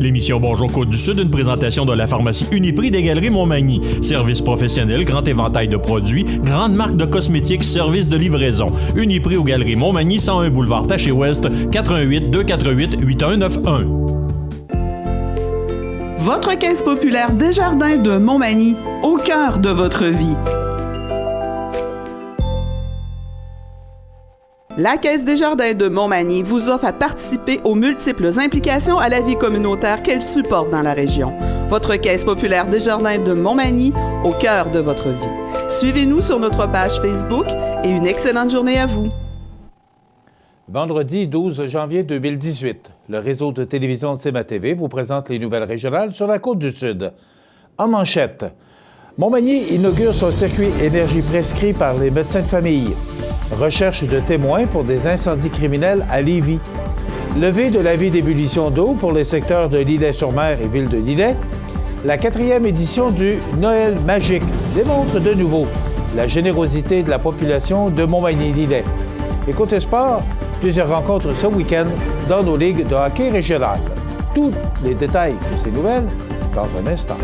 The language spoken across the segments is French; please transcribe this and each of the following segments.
L'émission Bonjour Côte-du-Sud, une présentation de la pharmacie Uniprix des Galeries Montmagny. Service professionnel, grand éventail de produits, grande marque de cosmétiques, service de livraison. Uniprix aux Galeries Montmagny, 101 boulevard Taché-Ouest, 88 248 8191. Votre caisse populaire Desjardins de Montmagny, au cœur de votre vie. La Caisse Desjardins de Montmagny vous offre à participer aux multiples implications à la vie communautaire qu'elle supporte dans la région. Votre Caisse populaire Desjardins de Montmagny, au cœur de votre vie. Suivez-nous sur notre page Facebook et une excellente journée à vous. Vendredi 12 janvier 2018, le réseau de télévision CMA-TV vous présente les nouvelles régionales sur la Côte-du-Sud. En manchette, Montmagny inaugure son circuit énergie prescrit par les médecins de famille. Recherche de témoins pour des incendies criminels à Lévis. Levée de l'avis d'ébullition d'eau pour les secteurs de Lillet-sur-Mer et Ville de Lillet. La 4e édition du Noël magique démontre de nouveau la générosité de la population de Montmagny-Lillet. Et côté sport, plusieurs rencontres ce week-end dans nos ligues de hockey régionales. Tous les détails de ces nouvelles dans un instant.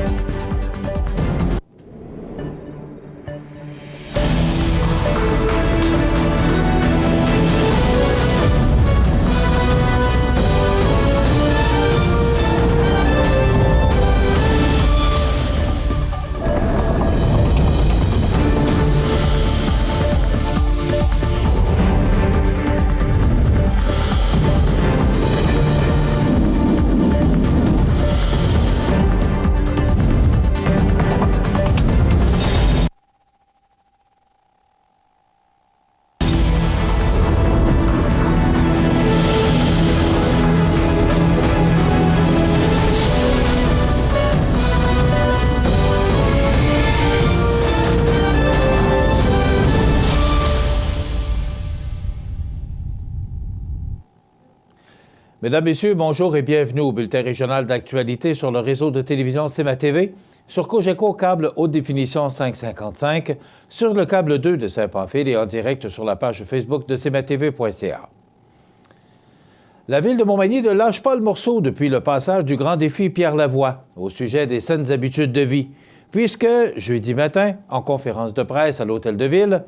Mesdames, Messieurs, bonjour et bienvenue au bulletin régional d'actualité sur le réseau de télévision CMA-TV, sur Cogeco câble haute définition 555, sur le câble 2 de Saint-Pamphile et en direct sur la page Facebook de cmatv.ca. La ville de Montmagny ne lâche pas le morceau depuis le passage du grand défi Pierre Lavoie au sujet des saines habitudes de vie, puisque, jeudi matin, en conférence de presse à l'Hôtel de Ville,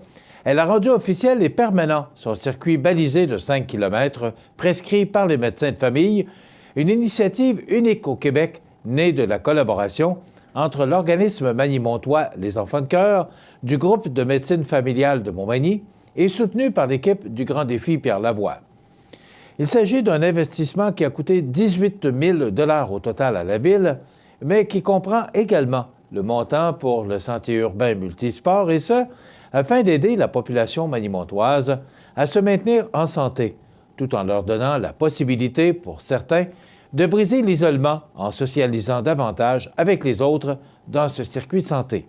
elle a rendu officiel et permanent son circuit balisé de 5 km prescrit par les médecins de famille, une initiative unique au Québec née de la collaboration entre l'organisme magny-montois Les Enfants de Cœur, du groupe de médecine familiale de Montmagny et soutenu par l'équipe du Grand Défi Pierre Lavoie. Il s'agit d'un investissement qui a coûté 18 000 $ au total à la ville, mais qui comprend également le montant pour le sentier urbain multisport et ce, afin d'aider la population magny-montoise à se maintenir en santé, tout en leur donnant la possibilité, pour certains, de briser l'isolement en socialisant davantage avec les autres dans ce circuit santé.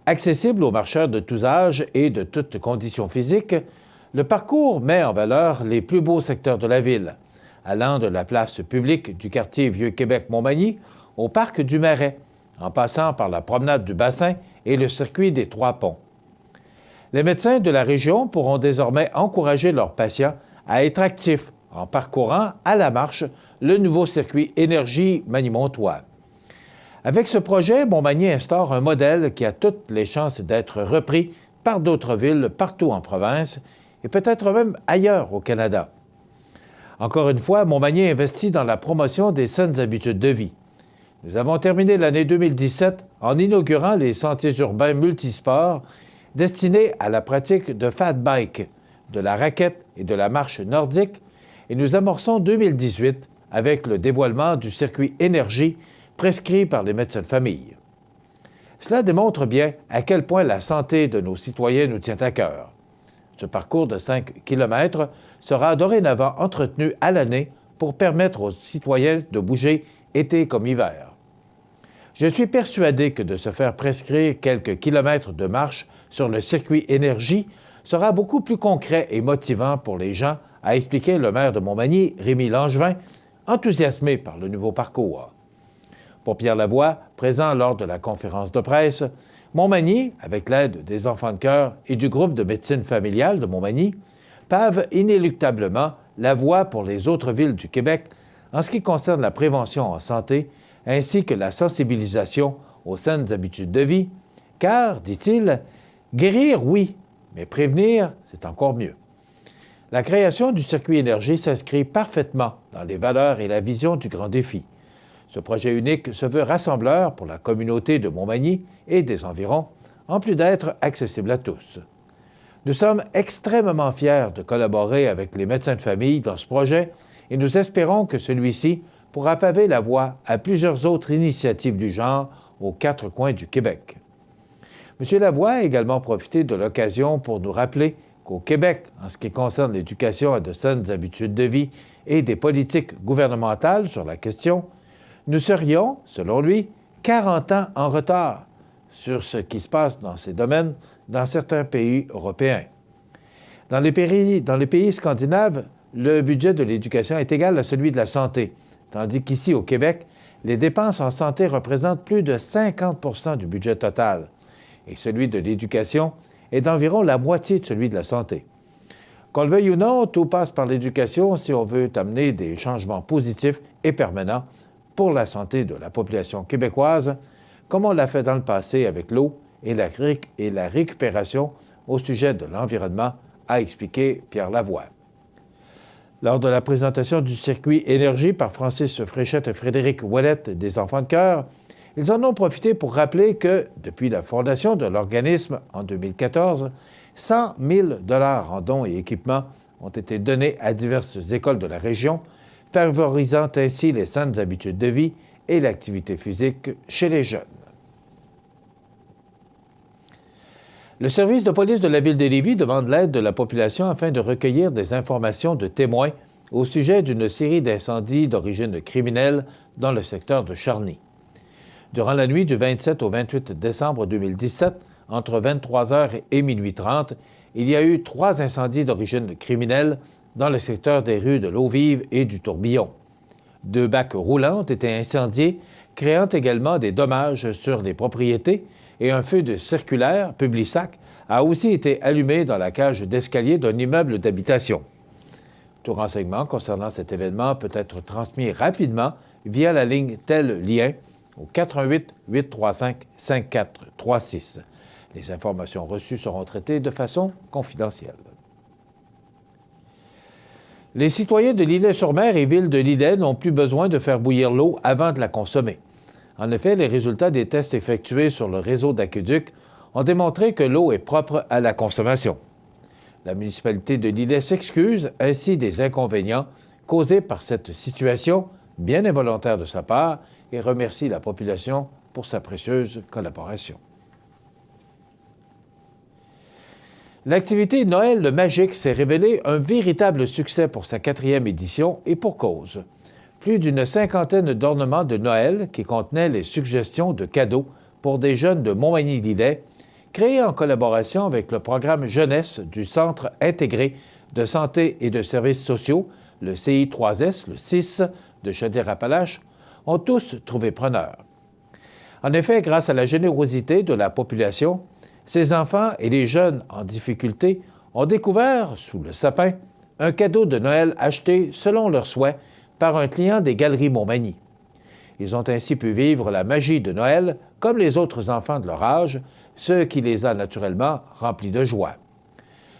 Accessible aux marcheurs de tous âges et de toutes conditions physiques, le parcours met en valeur les plus beaux secteurs de la ville, allant de la place publique du quartier Vieux-Québec-Montmagny au parc du Marais, en passant par la promenade du Bassin et le circuit des Trois Ponts. Les médecins de la région pourront désormais encourager leurs patients à être actifs en parcourant à la marche le nouveau circuit énergie magny-montois. Avec ce projet, Montmagny instaure un modèle qui a toutes les chances d'être repris par d'autres villes partout en province et peut-être même ailleurs au Canada. Encore une fois, Montmagny investit dans la promotion des saines habitudes de vie. Nous avons terminé l'année 2017 en inaugurant les sentiers urbains multisports destinés à la pratique de fat bike, de la raquette et de la marche nordique, et nous amorçons 2018 avec le dévoilement du circuit énergie prescrit par les médecins de famille. Cela démontre bien à quel point la santé de nos citoyens nous tient à cœur. Ce parcours de 5 km sera dorénavant entretenu à l'année pour permettre aux citoyens de bouger été comme hiver. Je suis persuadé que de se faire prescrire quelques kilomètres de marche sur le circuit énergie sera beaucoup plus concret et motivant pour les gens, a expliqué le maire de Montmagny, Rémi Langevin, enthousiasmé par le nouveau parcours. Pour Pierre Lavoie, présent lors de la conférence de presse, Montmagny, avec l'aide des Enfants de Cœur et du groupe de médecine familiale de Montmagny, pave inéluctablement la voie pour les autres villes du Québec en ce qui concerne la prévention en santé, ainsi que la sensibilisation aux saines habitudes de vie, car, dit-il, guérir, oui, mais prévenir, c'est encore mieux. La création du circuit énergie s'inscrit parfaitement dans les valeurs et la vision du grand défi. Ce projet unique se veut rassembleur pour la communauté de Montmagny et des environs, en plus d'être accessible à tous. Nous sommes extrêmement fiers de collaborer avec les médecins de famille dans ce projet et nous espérons que celui-ci pourra paver la voie à plusieurs autres initiatives du genre aux 4 coins du Québec. M. Lavoie a également profité de l'occasion pour nous rappeler qu'au Québec, en ce qui concerne l'éducation à de saines habitudes de vie et des politiques gouvernementales sur la question, nous serions, selon lui, 40 ans en retard sur ce qui se passe dans ces domaines dans certains pays européens. Dans les pays scandinaves, le budget de l'éducation est égal à celui de la santé, tandis qu'ici, au Québec, les dépenses en santé représentent plus de 50 du budget total, et celui de l'éducation est d'environ la moitié de celui de la santé. Qu'on le veuille ou non, tout passe par l'éducation si on veut amener des changements positifs et permanents pour la santé de la population québécoise, comme on l'a fait dans le passé avec l'eau et la récupération au sujet de l'environnement, a expliqué Pierre Lavoie. Lors de la présentation du circuit énergie par Francis Fréchette et Frédéric Ouellette des Enfants de cœur, ils en ont profité pour rappeler que, depuis la fondation de l'organisme en 2014, 100 000 $ en dons et équipements ont été donnés à diverses écoles de la région, favorisant ainsi les saines habitudes de vie et l'activité physique chez les jeunes. Le service de police de la ville de Lévis demande l'aide de la population afin de recueillir des informations de témoins au sujet d'une série d'incendies d'origine criminelle dans le secteur de Charny. Durant la nuit du 27 au 28 décembre 2017, entre 23h et minuit 30, il y a eu 3 incendies d'origine criminelle dans le secteur des rues de l'Eau-Vive et du Tourbillon. 2 bacs roulants ont été incendiés, créant également des dommages sur les propriétés, et un feu de circulaire, Publisac, a aussi été allumé dans la cage d'escalier d'un immeuble d'habitation. Tout renseignement concernant cet événement peut être transmis rapidement via la ligne Tel Lien au 88 835 5436. Les informations reçues seront traitées de façon confidentielle. Les citoyens de l'Îlet-sur-Mer et ville de Lillet n'ont plus besoin de faire bouillir l'eau avant de la consommer. En effet, les résultats des tests effectués sur le réseau d'aqueducs ont démontré que l'eau est propre à la consommation. La municipalité de Lillet s'excuse ainsi des inconvénients causés par cette situation, bien involontaire de sa part, et remercie la population pour sa précieuse collaboration. L'activité Noël le Magique s'est révélée un véritable succès pour sa 4e édition et pour cause. Plus d'une 50aine d'ornements de Noël qui contenaient les suggestions de cadeaux pour des jeunes de Montmagny-Lillet, créés en collaboration avec le programme jeunesse du Centre intégré de santé et de services sociaux, le CI3S, le CIS de Chaudière-Appalaches, ont tous trouvé preneur. En effet, grâce à la générosité de la population, ces enfants et les jeunes en difficulté ont découvert, sous le sapin, un cadeau de Noël acheté selon leurs souhaits par un client des Galeries Montmagny. Ils ont ainsi pu vivre la magie de Noël comme les autres enfants de leur âge, ce qui les a naturellement remplis de joie.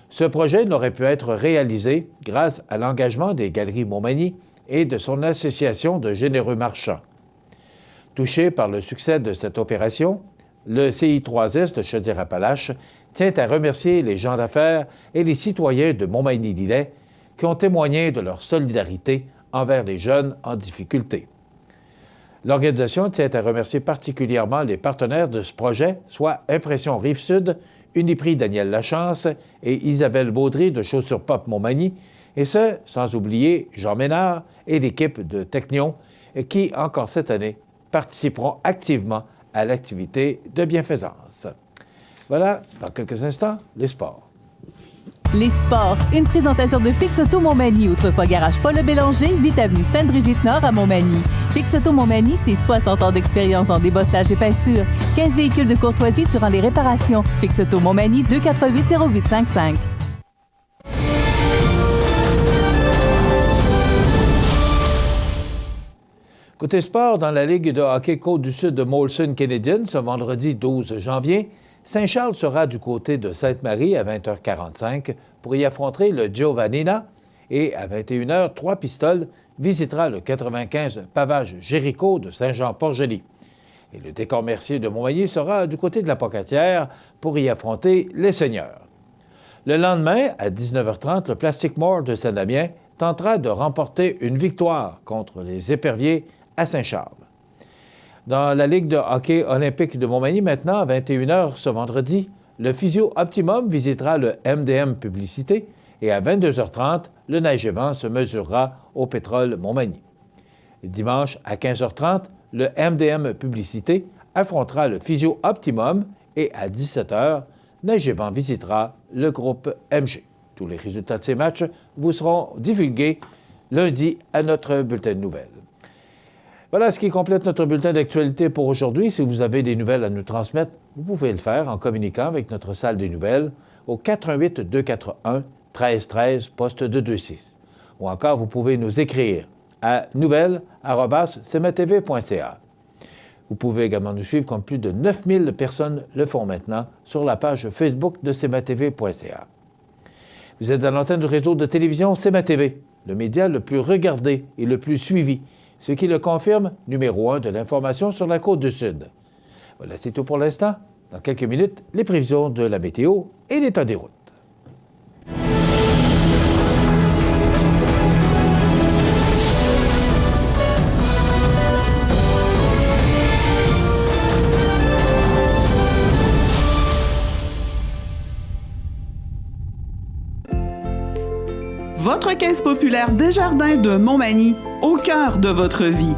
Ce projet n'aurait pu être réalisé grâce à l'engagement des Galeries Montmagny et de son association de généreux marchands. Touché par le succès de cette opération, le CI3S de Chaudière-Appalaches tient à remercier les gens d'affaires et les citoyens de Montmagny-Lillet qui ont témoigné de leur solidarité envers les jeunes en difficulté. L'organisation tient à remercier particulièrement les partenaires de ce projet, soit Impression Rive-Sud, Uniprix Daniel Lachance et Isabelle Baudry de Chaussures Pop Montmagny, et ce, sans oublier Jean Ménard et l'équipe de Technion, qui, encore cette année, participeront activement à l'activité de bienfaisance. Voilà, dans quelques instants, les sports. Les sports, une présentation de Fix Auto Montmagny, autrefois garage Paul Bélanger, 8 avenue Sainte-Brigitte-Nord à Montmagny. Fix Auto Montmagny, c'est 60 ans d'expérience en débosselage et peinture. 15 véhicules de courtoisie durant les réparations. Fix Auto Montmagny, 248-0855. Côté sport, dans la Ligue de hockey Côte-du-Sud de Molson Canadian, ce vendredi 12 janvier, Saint-Charles sera du côté de Sainte-Marie à 20h45 pour y affronter le Giovannina et à 21h, Trois Pistoles visitera le 95 Pavage Jéricho de Saint-Jean-Port-Joli. Et le Décor Mercier de Montmagny sera du côté de la Pocatière pour y affronter les Seigneurs. Le lendemain, à 19h30, le Plastic More de Saint-Damien tentera de remporter une victoire contre les Éperviers à Saint-Charles. Dans la Ligue de hockey olympique de Montmagny, maintenant, à 21h ce vendredi, le Physio Optimum visitera le MDM Publicité et à 22h30, le Neige et Vent se mesurera au Pétrole Montmagny. Dimanche, à 15h30, le MDM Publicité affrontera le Physio Optimum et à 17h, Neige et Vent visitera le groupe MG. Tous les résultats de ces matchs vous seront divulgués lundi à notre bulletin de nouvelles. Voilà ce qui complète notre bulletin d'actualité pour aujourd'hui. Si vous avez des nouvelles à nous transmettre, vous pouvez le faire en communiquant avec notre salle des nouvelles au 418-241-1313, poste 226. Ou encore, vous pouvez nous écrire à nouvelles@cmatv.ca. Vous pouvez également nous suivre comme plus de 9000 personnes le font maintenant sur la page Facebook de cmatv.ca. Vous êtes à l'antenne du réseau de télévision CMA-TV, le média le plus regardé et le plus suivi, ce qui le confirme, numéro 1 de l'information sur la Côte-du-Sud. Voilà, c'est tout pour l'instant. Dans quelques minutes, les prévisions de la météo et l'état des routes. Votre caisse populaire Desjardins de Montmagny, au cœur de votre vie.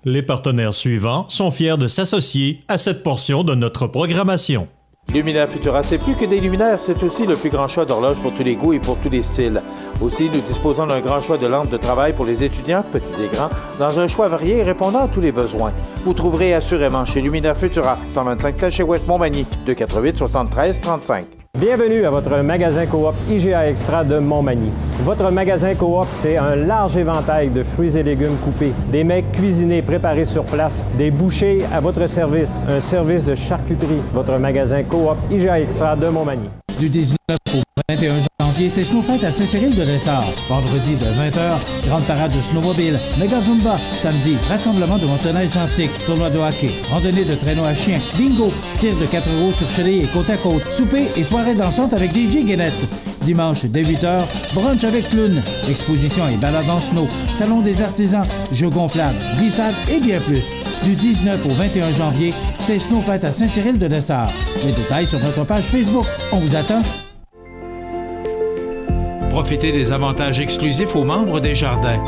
Les partenaires suivants sont fiers de s'associer à cette portion de notre programmation. Luminaire Futura, c'est plus que des luminaires, c'est aussi le plus grand choix d'horloges pour tous les goûts et pour tous les styles. Aussi, nous disposons d'un grand choix de lampes de travail pour les étudiants, petits et grands, dans un choix varié répondant à tous les besoins. Vous trouverez assurément chez Luminaire Futura, 125 Taché Ouest Montmagny, 248-73-35. Bienvenue à votre magasin Coop IGA Extra de Montmagny. Votre magasin Coop, c'est un large éventail de fruits et légumes coupés, des mets cuisinés préparés sur place, des bouchées à votre service, un service de charcuterie. Votre magasin Coop IGA Extra de Montmagny. Du 19 au 21 janvier, c'est Snowfight à Saint-Cyril-de-Lessard. Vendredi de 20h, grande parade de snowmobile, méga zumba. Samedi, rassemblement de motoneige antique, tournoi de hockey, randonnée de traîneau à chien, bingo, tir de 4 roues sur chenille et côte à côte, souper et soirée dansante avec DJ Guénette. Dimanche, dès 8h, brunch avec clown, exposition et balade en snow, salon des artisans, jeux gonflables, glissades et bien plus. Du 19 au 21 janvier, c'est Snowfight à Saint-Cyril-de-Lessard. Les détails sur notre page Facebook. On vous attend. Profitez des avantages exclusifs aux membres des Jardins.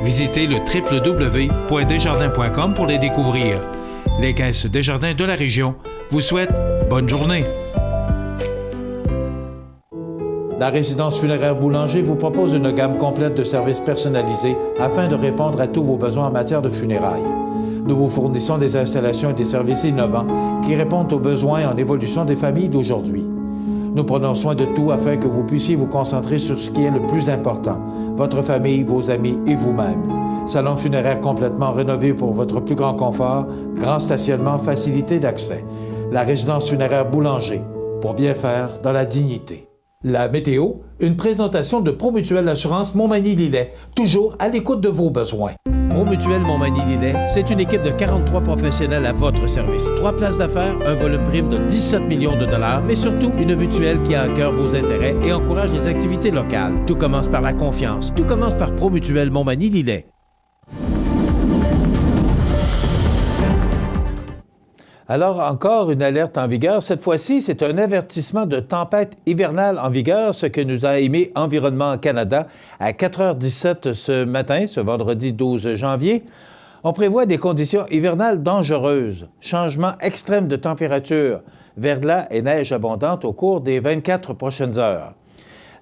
Visitez le www.desjardins.com pour les découvrir. Les caisses Desjardins de la région vous souhaitent bonne journée. La résidence funéraire Boulanger vous propose une gamme complète de services personnalisés afin de répondre à tous vos besoins en matière de funérailles. Nous vous fournissons des installations et des services innovants qui répondent aux besoins en évolution des familles d'aujourd'hui. Nous prenons soin de tout afin que vous puissiez vous concentrer sur ce qui est le plus important, votre famille, vos amis et vous-même. Salon funéraire complètement rénové pour votre plus grand confort, grand stationnement, facilité d'accès. La résidence funéraire Boulanger, pour bien faire dans la dignité. La météo, une présentation de Promutuelle Assurance Montmagny-Lillet, toujours à l'écoute de vos besoins. Promutuelle Montmagny-Lillet, c'est une équipe de 43 professionnels à votre service. 3 places d'affaires, un volume prime de 17 millions de dollars, mais surtout une mutuelle qui a à cœur vos intérêts et encourage les activités locales. Tout commence par la confiance. Tout commence par Promutuelle Montmagny-Lillet. Alors, encore une alerte en vigueur. Cette fois-ci, c'est un avertissement de tempête hivernale en vigueur, ce que nous a émis Environnement Canada à 4h17 ce matin, ce vendredi 12 janvier. On prévoit des conditions hivernales dangereuses, changement extrême de température, verglas et neige abondante au cours des 24 prochaines heures.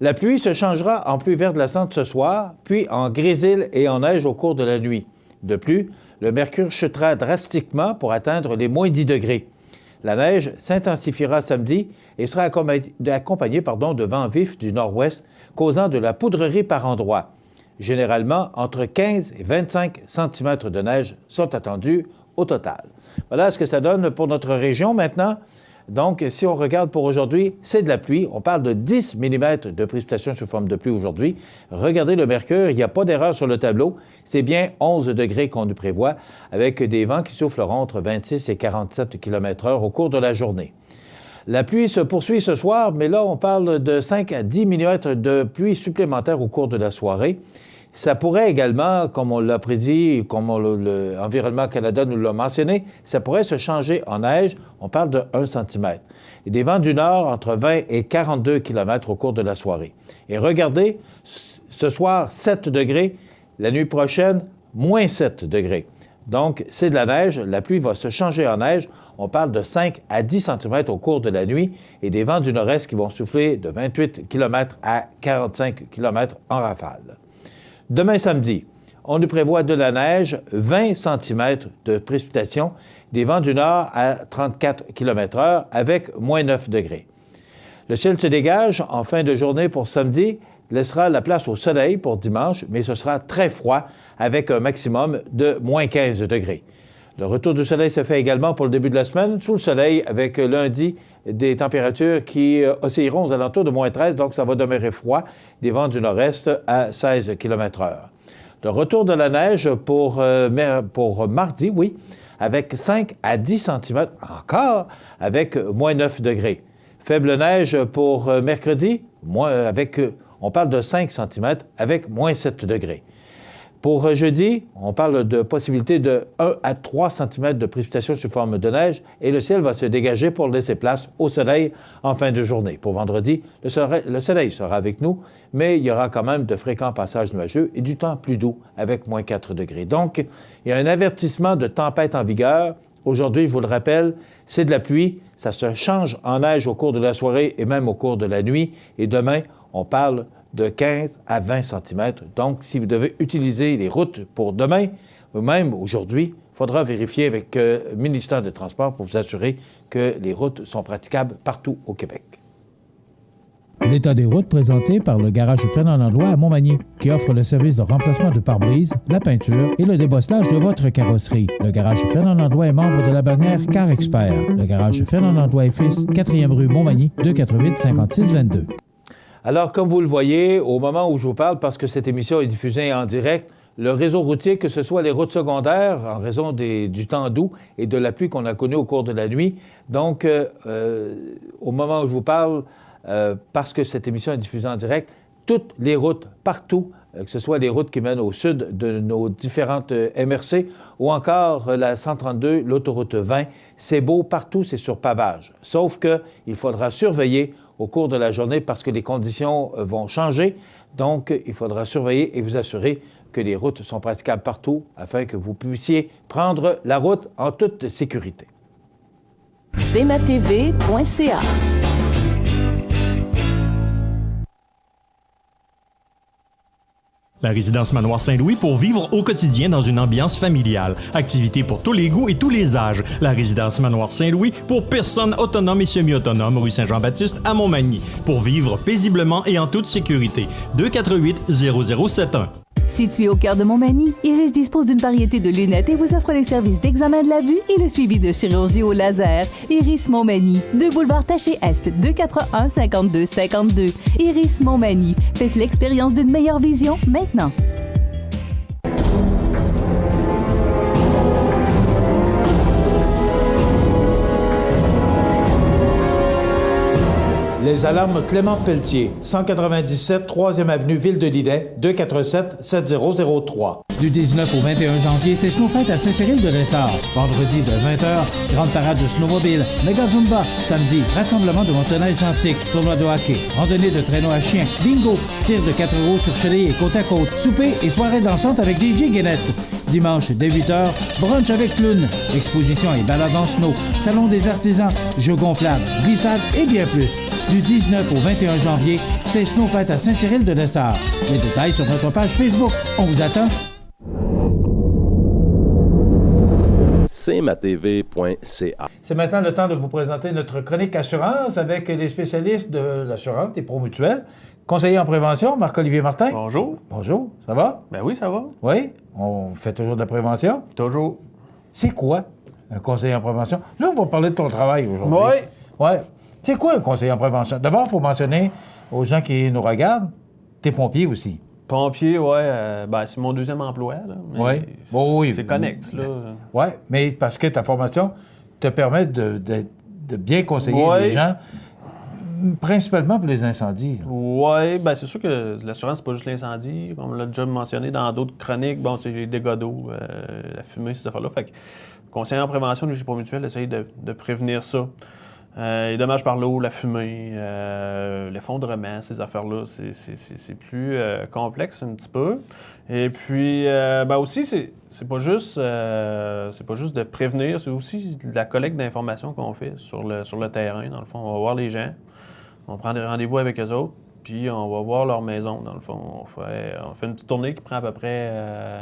La pluie se changera en pluie verglaçante ce soir, puis en grésil et en neige au cours de la nuit. De plus, le mercure chutera drastiquement pour atteindre les moins 10 degrés. La neige s'intensifiera samedi et sera accompagnée de vents vifs du nord-ouest, causant de la poudrerie par endroits. Généralement, entre 15 et 25 cm de neige sont attendus au total. Voilà ce que ça donne pour notre région maintenant. Donc, si on regarde pour aujourd'hui, c'est de la pluie. On parle de 10 mm de précipitations sous forme de pluie aujourd'hui. Regardez le mercure, il n'y a pas d'erreur sur le tableau. C'est bien 11 degrés qu'on nous prévoit, avec des vents qui souffleront entre 26 et 47 km/h au cours de la journée. La pluie se poursuit ce soir, mais là, on parle de 5 à 10 mm de pluie supplémentaire au cours de la soirée. Ça pourrait également, comme on l'a prédit, comme l'Environnement Canada nous l'a mentionné, ça pourrait se changer en neige. On parle de 1 cm. Et des vents du nord entre 20 et 42 km au cours de la soirée. Et regardez, ce soir, 7 degrés. La nuit prochaine, moins 7 degrés. Donc, c'est de la neige. La pluie va se changer en neige. On parle de 5 à 10 cm au cours de la nuit et des vents du nord-est qui vont souffler de 28 km à 45 km en rafale. Demain samedi, on nous prévoit de la neige, 20 cm de précipitations, des vents du nord à 34 km/h avec moins 9 degrés. Le ciel se dégage en fin de journée pour samedi, laissera la place au soleil pour dimanche, mais ce sera très froid avec un maximum de moins 15 degrés. Le retour du soleil se fait également pour le début de la semaine, sous le soleil, avec lundi des températures qui oscilleront aux alentours de moins 13, donc ça va demeurer froid, des vents du nord-est à 16 km/h. Le retour de la neige pour mardi, oui, avec 5 à 10 cm, encore avec moins 9 degrés. Faible neige pour mercredi, on parle de 5 cm avec moins 7 degrés. Pour jeudi, on parle de possibilité de 1 à 3 cm de précipitations sous forme de neige et le ciel va se dégager pour laisser place au soleil en fin de journée. Pour vendredi, le soleil sera avec nous, mais il y aura quand même de fréquents passages nuageux et du temps plus doux avec moins 4 degrés. Donc, il y a un avertissement de tempête en vigueur. Aujourd'hui, je vous le rappelle, c'est de la pluie. Ça se change en neige au cours de la soirée et même au cours de la nuit. Et demain, on parle de 15 à 20 cm. Donc, si vous devez utiliser les routes pour demain, ou même aujourd'hui, il faudra vérifier avec le ministère des Transports pour vous assurer que les routes sont praticables partout au Québec. L'état des routes présenté par le garage Fernand Landlois à Montmagny, qui offre le service de remplacement de pare-brise, la peinture et le débosselage de votre carrosserie. Le garage Fernand Landlois est membre de la bannière Car Expert. Le garage Fernand Landlois et Fils, 4e rue Montmagny, 248-5622. Alors, comme vous le voyez, au moment où je vous parle, parce que cette émission est diffusée en direct, le réseau routier, que ce soit les routes secondaires, en raison du temps doux et de la pluie qu'on a connue au cours de la nuit, donc au moment où je vous parle, parce que cette émission est diffusée en direct, toutes les routes partout, que ce soit les routes qui mènent au sud de nos différentes MRC ou encore la 132, l'autoroute 20, c'est beau partout, c'est sur pavage. Sauf qu'il faudra surveiller au cours de la journée parce que les conditions vont changer. Donc, il faudra surveiller et vous assurer que les routes sont praticables partout afin que vous puissiez prendre la route en toute sécurité. cmatv.ca. La résidence Manoir Saint-Louis pour vivre au quotidien dans une ambiance familiale. Activités pour tous les goûts et tous les âges. La résidence Manoir Saint-Louis pour personnes autonomes et semi-autonomes, rue Saint-Jean-Baptiste à Montmagny. Pour vivre paisiblement et en toute sécurité. 248-0071. Situé au cœur de Montmagny, Iris dispose d'une variété de lunettes et vous offre les services d'examen de la vue et le suivi de chirurgie au laser. Iris Montmagny, 2 boulevard Taché-Est, 241-5252. Iris Montmagny, faites l'expérience d'une meilleure vision maintenant. Les alarmes Clément Pelletier, 197 3e avenue Ville de Lillet, 247-7003. Du 19 au 21 janvier, c'est Snowfight à Saint-Cyril-de-Lessard. Vendredi de 20h, grande parade de snowmobile. Méga Zumba. Samedi, rassemblement de motoneige antique. Tournoi de hockey. Randonnée de traîneau à chien. Bingo. Tir de 4 roues sur chenille et côte à côte. Souper et soirée dansante avec DJ Guénette. Dimanche, dès 8h, brunch avec clown. Exposition et balade en snow. Salon des artisans. Jeux gonflables. Glissades et bien plus. Du 19 au 21 janvier, c'est Snowfight à Saint-Cyril-de-Lessard. Les détails sur notre page Facebook. On vous attend. cmatv.ca. C'est maintenant le temps de vous présenter notre chronique assurance avec les spécialistes de l'assurance, des promutuels, Conseiller en prévention, Marc-Olivier Martin. Bonjour. Bonjour, ça va? Ben oui, ça va. Oui, on fait toujours de la prévention. Toujours. C'est quoi un conseiller en prévention? Là, on va parler de ton travail aujourd'hui. Oui. Oui. C'est quoi un conseiller en prévention? D'abord, il faut mentionner aux gens qui nous regardent, t'es pompier aussi. Pompier, oui. C'est mon deuxième emploi. Oui. Oui. C'est connexe, là. Oui, mais parce que ta formation te permet de bien conseiller les gens, principalement pour les incendies. Oui, c'est sûr que l'assurance, c'est pas juste l'incendie. Comme on l'a déjà mentionné dans d'autres chroniques, les dégâts d'eau, la fumée, ces affaires-là. Fait que conseiller en prévention, le GIPO Mutuel essaye de prévenir ça. Les dommages par l'eau, la fumée, l'effondrement, ces affaires-là, c'est plus complexe un petit peu. Et puis, aussi, c'est pas juste de prévenir, c'est aussi de la collecte d'informations qu'on fait sur le terrain. Dans le fond, on va voir les gens, on prend des rendez-vous avec eux autres, puis on va voir leur maison. Dans le fond, on fait une petite tournée qui prend à peu près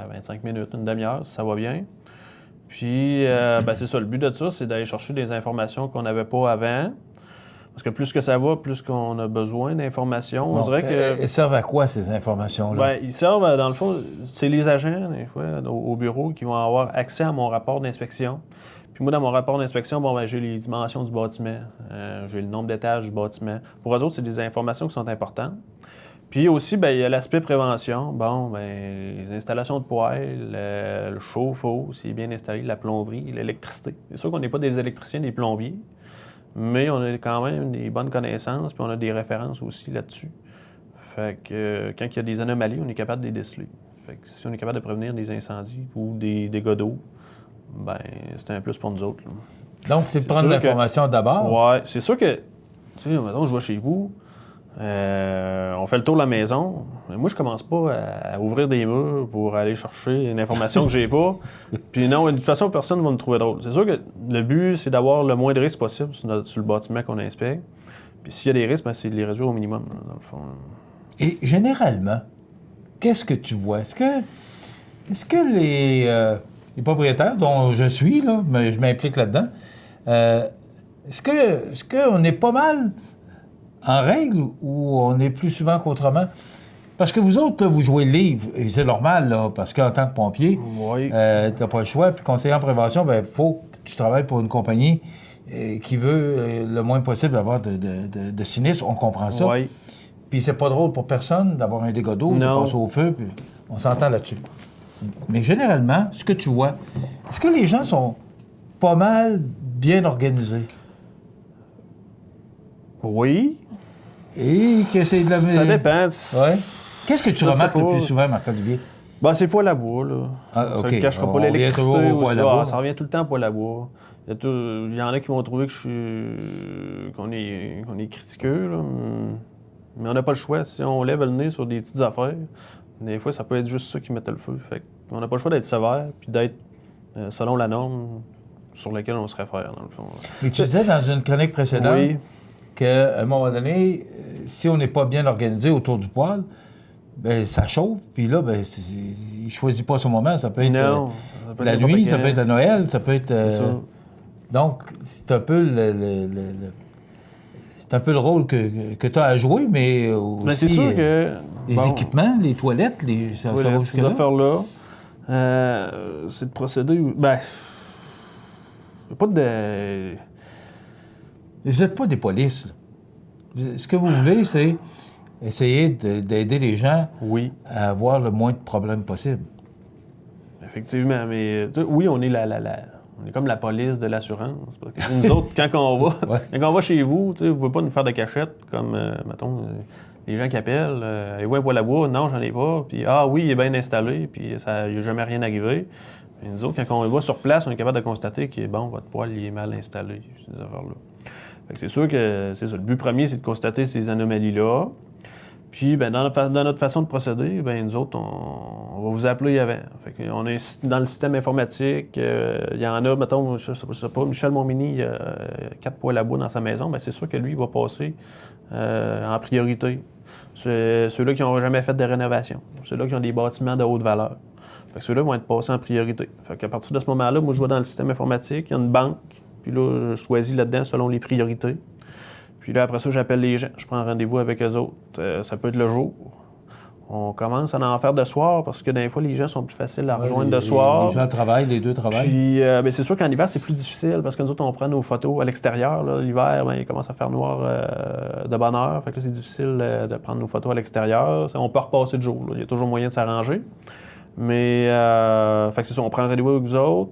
25 minutes, une demi-heure, si ça va bien. Puis, c'est ça, le but de ça, c'est d'aller chercher des informations qu'on n'avait pas avant. Parce que plus que ça va, plus qu'on a besoin d'informations. On dirait que... Elles servent à quoi, ces informations-là? Ils servent, dans le fond, c'est les agents, des fois, au bureau, qui vont avoir accès à mon rapport d'inspection. Puis moi, dans mon rapport d'inspection, j'ai les dimensions du bâtiment, j'ai le nombre d'étages du bâtiment. Pour eux autres, c'est des informations qui sont importantes. Puis aussi, il y a l'aspect prévention. Les installations de poêles, le chauffe-eau, s'il est bien installé, la plomberie, l'électricité. C'est sûr qu'on n'est pas des électriciens, des plombiers, mais on a quand même des bonnes connaissances, puis on a des références aussi là-dessus. Fait que quand il y a des anomalies, on est capable de les déceler. Fait que si on est capable de prévenir des incendies ou des dégâts d'eau, c'est un plus pour nous autres, là. Donc, c'est prendre l'information d'abord? Oui, c'est sûr que, mettons, je vais chez vous, on fait le tour de la maison. Mais moi, je commence pas à ouvrir des murs pour aller chercher une information que j'ai pas. Puis non, de toute façon, personne ne va me trouver drôle. C'est sûr que le but, c'est d'avoir le moins de risques possible sur le bâtiment qu'on inspecte. Puis s'il y a des risques, c'est de les réduire au minimum, là, dans le fond. Et généralement, qu'est-ce que tu vois? Est-ce que les propriétaires, dont je suis, là, mais je m'implique là-dedans, est-ce qu'on est pas mal en règle ou on est plus souvent qu'autrement? Parce que vous autres, là, vous jouez le livre, et c'est normal, là, parce qu'en tant que pompier, tu n'as pas le choix. Puis conseiller en prévention, il faut que tu travailles pour une compagnie qui veut le moins possible avoir de sinistres. On comprend ça. Oui. Puis c'est pas drôle pour personne d'avoir un dégât d'eau, de passer au feu, puis on s'entend là-dessus. Mais généralement, ce que tu vois, est-ce que les gens sont pas mal bien organisés? Oui. Et que c'est de la... Ça dépend. Ouais. Qu'est-ce que tu remarques le plus souvent, Marc-Olivier? C'est poêle à bois, là. Ah, OK. Ça ne cachera pas On l'électricité. revient toujours au poêle à bois. Ça revient tout le temps au poêle à bois. Il y en a qui vont trouver qu'on est critiqueux, là. Mais on n'a pas le choix. Si on lève le nez sur des petites affaires, des fois, ça peut être juste ça qui mettait le feu. Fait qu'on n'a pas le choix d'être sévère puis d'être selon la norme sur laquelle on se réfère, dans le fond. Mais tu disais dans une chronique précédente qu'à un moment donné, si on n'est pas bien organisé autour du poêle, ça chauffe, puis là, il ne choisit pas son moment. Ça peut être la nuit, ça peut être à Noël, ça peut être... C'est ça. Donc, c'est un peu c'est un peu le rôle que tu as à jouer, mais aussi c'est sûr que, les équipements, les toilettes, ça va jusque-là. Ces affaires-là, c'est de procéder... pas de... Vous n'êtes pas des polices. Ce que vous voulez, c'est essayer d'aider les gens à avoir le moins de problèmes possible. Effectivement, mais oui, on est on est comme la police de l'assurance. Parce que nous autres, quand on va chez vous, vous ne pouvez pas nous faire de cachette comme, mettons, les gens qui appellent. Et ouais, poêle à bois, non, j'en ai pas. Puis, oui, il est bien installé, puis il n'est jamais rien arrivé. Et nous autres, quand on va sur place, on est capable de constater que, votre poêle, il est mal installé, ces affaires-là. Fait que c'est sûr que c'est ça. Le but premier, c'est de constater ces anomalies-là. Puis, dans notre façon de procéder, nous autres, on va vous appeler avant. Fait qu'on est dans le système informatique. Il y en a, mettons, je sais pas, Michel Montminy, il a 4 poêles à bois dans sa maison. C'est sûr que lui, il va passer en priorité. C'est ceux-là qui n'ont jamais fait de rénovation. Ceux-là qui ont des bâtiments de haute valeur. Fait que ceux-là vont être passés en priorité. Fait qu'à partir de ce moment-là, moi, je vais dans le système informatique. Il y a une banque. Puis là, je choisis là-dedans selon les priorités. Puis là, après ça, j'appelle les gens. Je prends rendez-vous avec eux autres. Ça peut être le jour. On commence à en faire de soir parce que des fois, les gens sont plus faciles à rejoindre de soir. Les gens travaillent, les deux travaillent. Puis, c'est sûr qu'en hiver, c'est plus difficile parce que nous autres, on prend nos photos à l'extérieur. L'hiver, il commence à faire noir de bonne heure. Fait que là, c'est difficile de prendre nos photos à l'extérieur. On peut repasser de jour. Il y a toujours moyen de s'arranger. Mais, fait que c'est ça, on prend rendez-vous avec vous autres.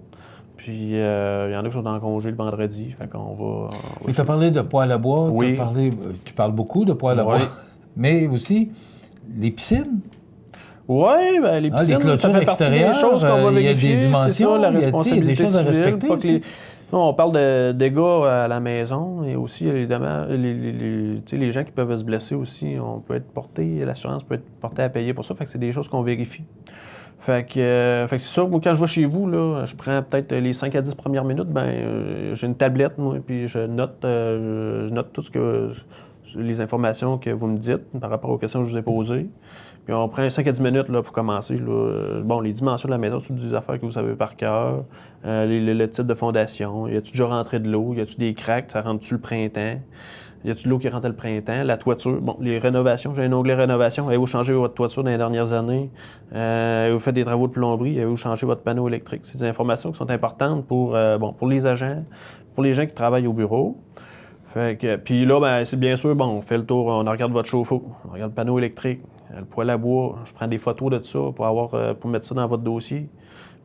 Puis, il y en a qui sont en congé le vendredi. Fait qu'on va. Mais tu as parlé de poêle à bois. Oui. Tu parles beaucoup de poêle à bois. Mais aussi, les piscines. Oui, bien, les piscines, les clôtures ça fait partie des choses qu'on va vérifier. Il y a des dimensions, ça, la il y a responsabilité des choses à civile, respecter pas que aussi. Non, on parle de dégâts à la maison et aussi, évidemment, les gens qui peuvent se blesser aussi, on peut être porté, l'assurance peut être portée à payer pour ça. Fait que c'est des choses qu'on vérifie. Fait que c'est ça, moi, quand je vais chez vous, là, je prends peut-être les 5 à 10 premières minutes, j'ai une tablette, moi, puis je note tout les informations que vous me dites par rapport aux questions que je vous ai posées. Puis on prend 5 à 10 minutes là, pour commencer. Là. Bon, les dimensions de la maison, c'est toutes des affaires que vous savez par cœur. Le type de fondation. Y a-tu déjà rentré de l'eau? Y a-tu des cracks? Ça rentre-tu le printemps? Y a-tu de l'eau qui rentre le printemps? La toiture. Bon, les rénovations. J'ai un onglet rénovation. Avez-vous changé votre toiture dans les dernières années? Avez-vous fait des travaux de plomberie? Avez-vous changé votre panneau électrique? C'est des informations qui sont importantes pour les agents, pour les gens qui travaillent au bureau. Fait que, puis là, c'est bien sûr, on fait le tour, on regarde votre chauffe-eau, on regarde le panneau électrique, le poêle à bois, je prends des photos de ça pour mettre ça dans votre dossier.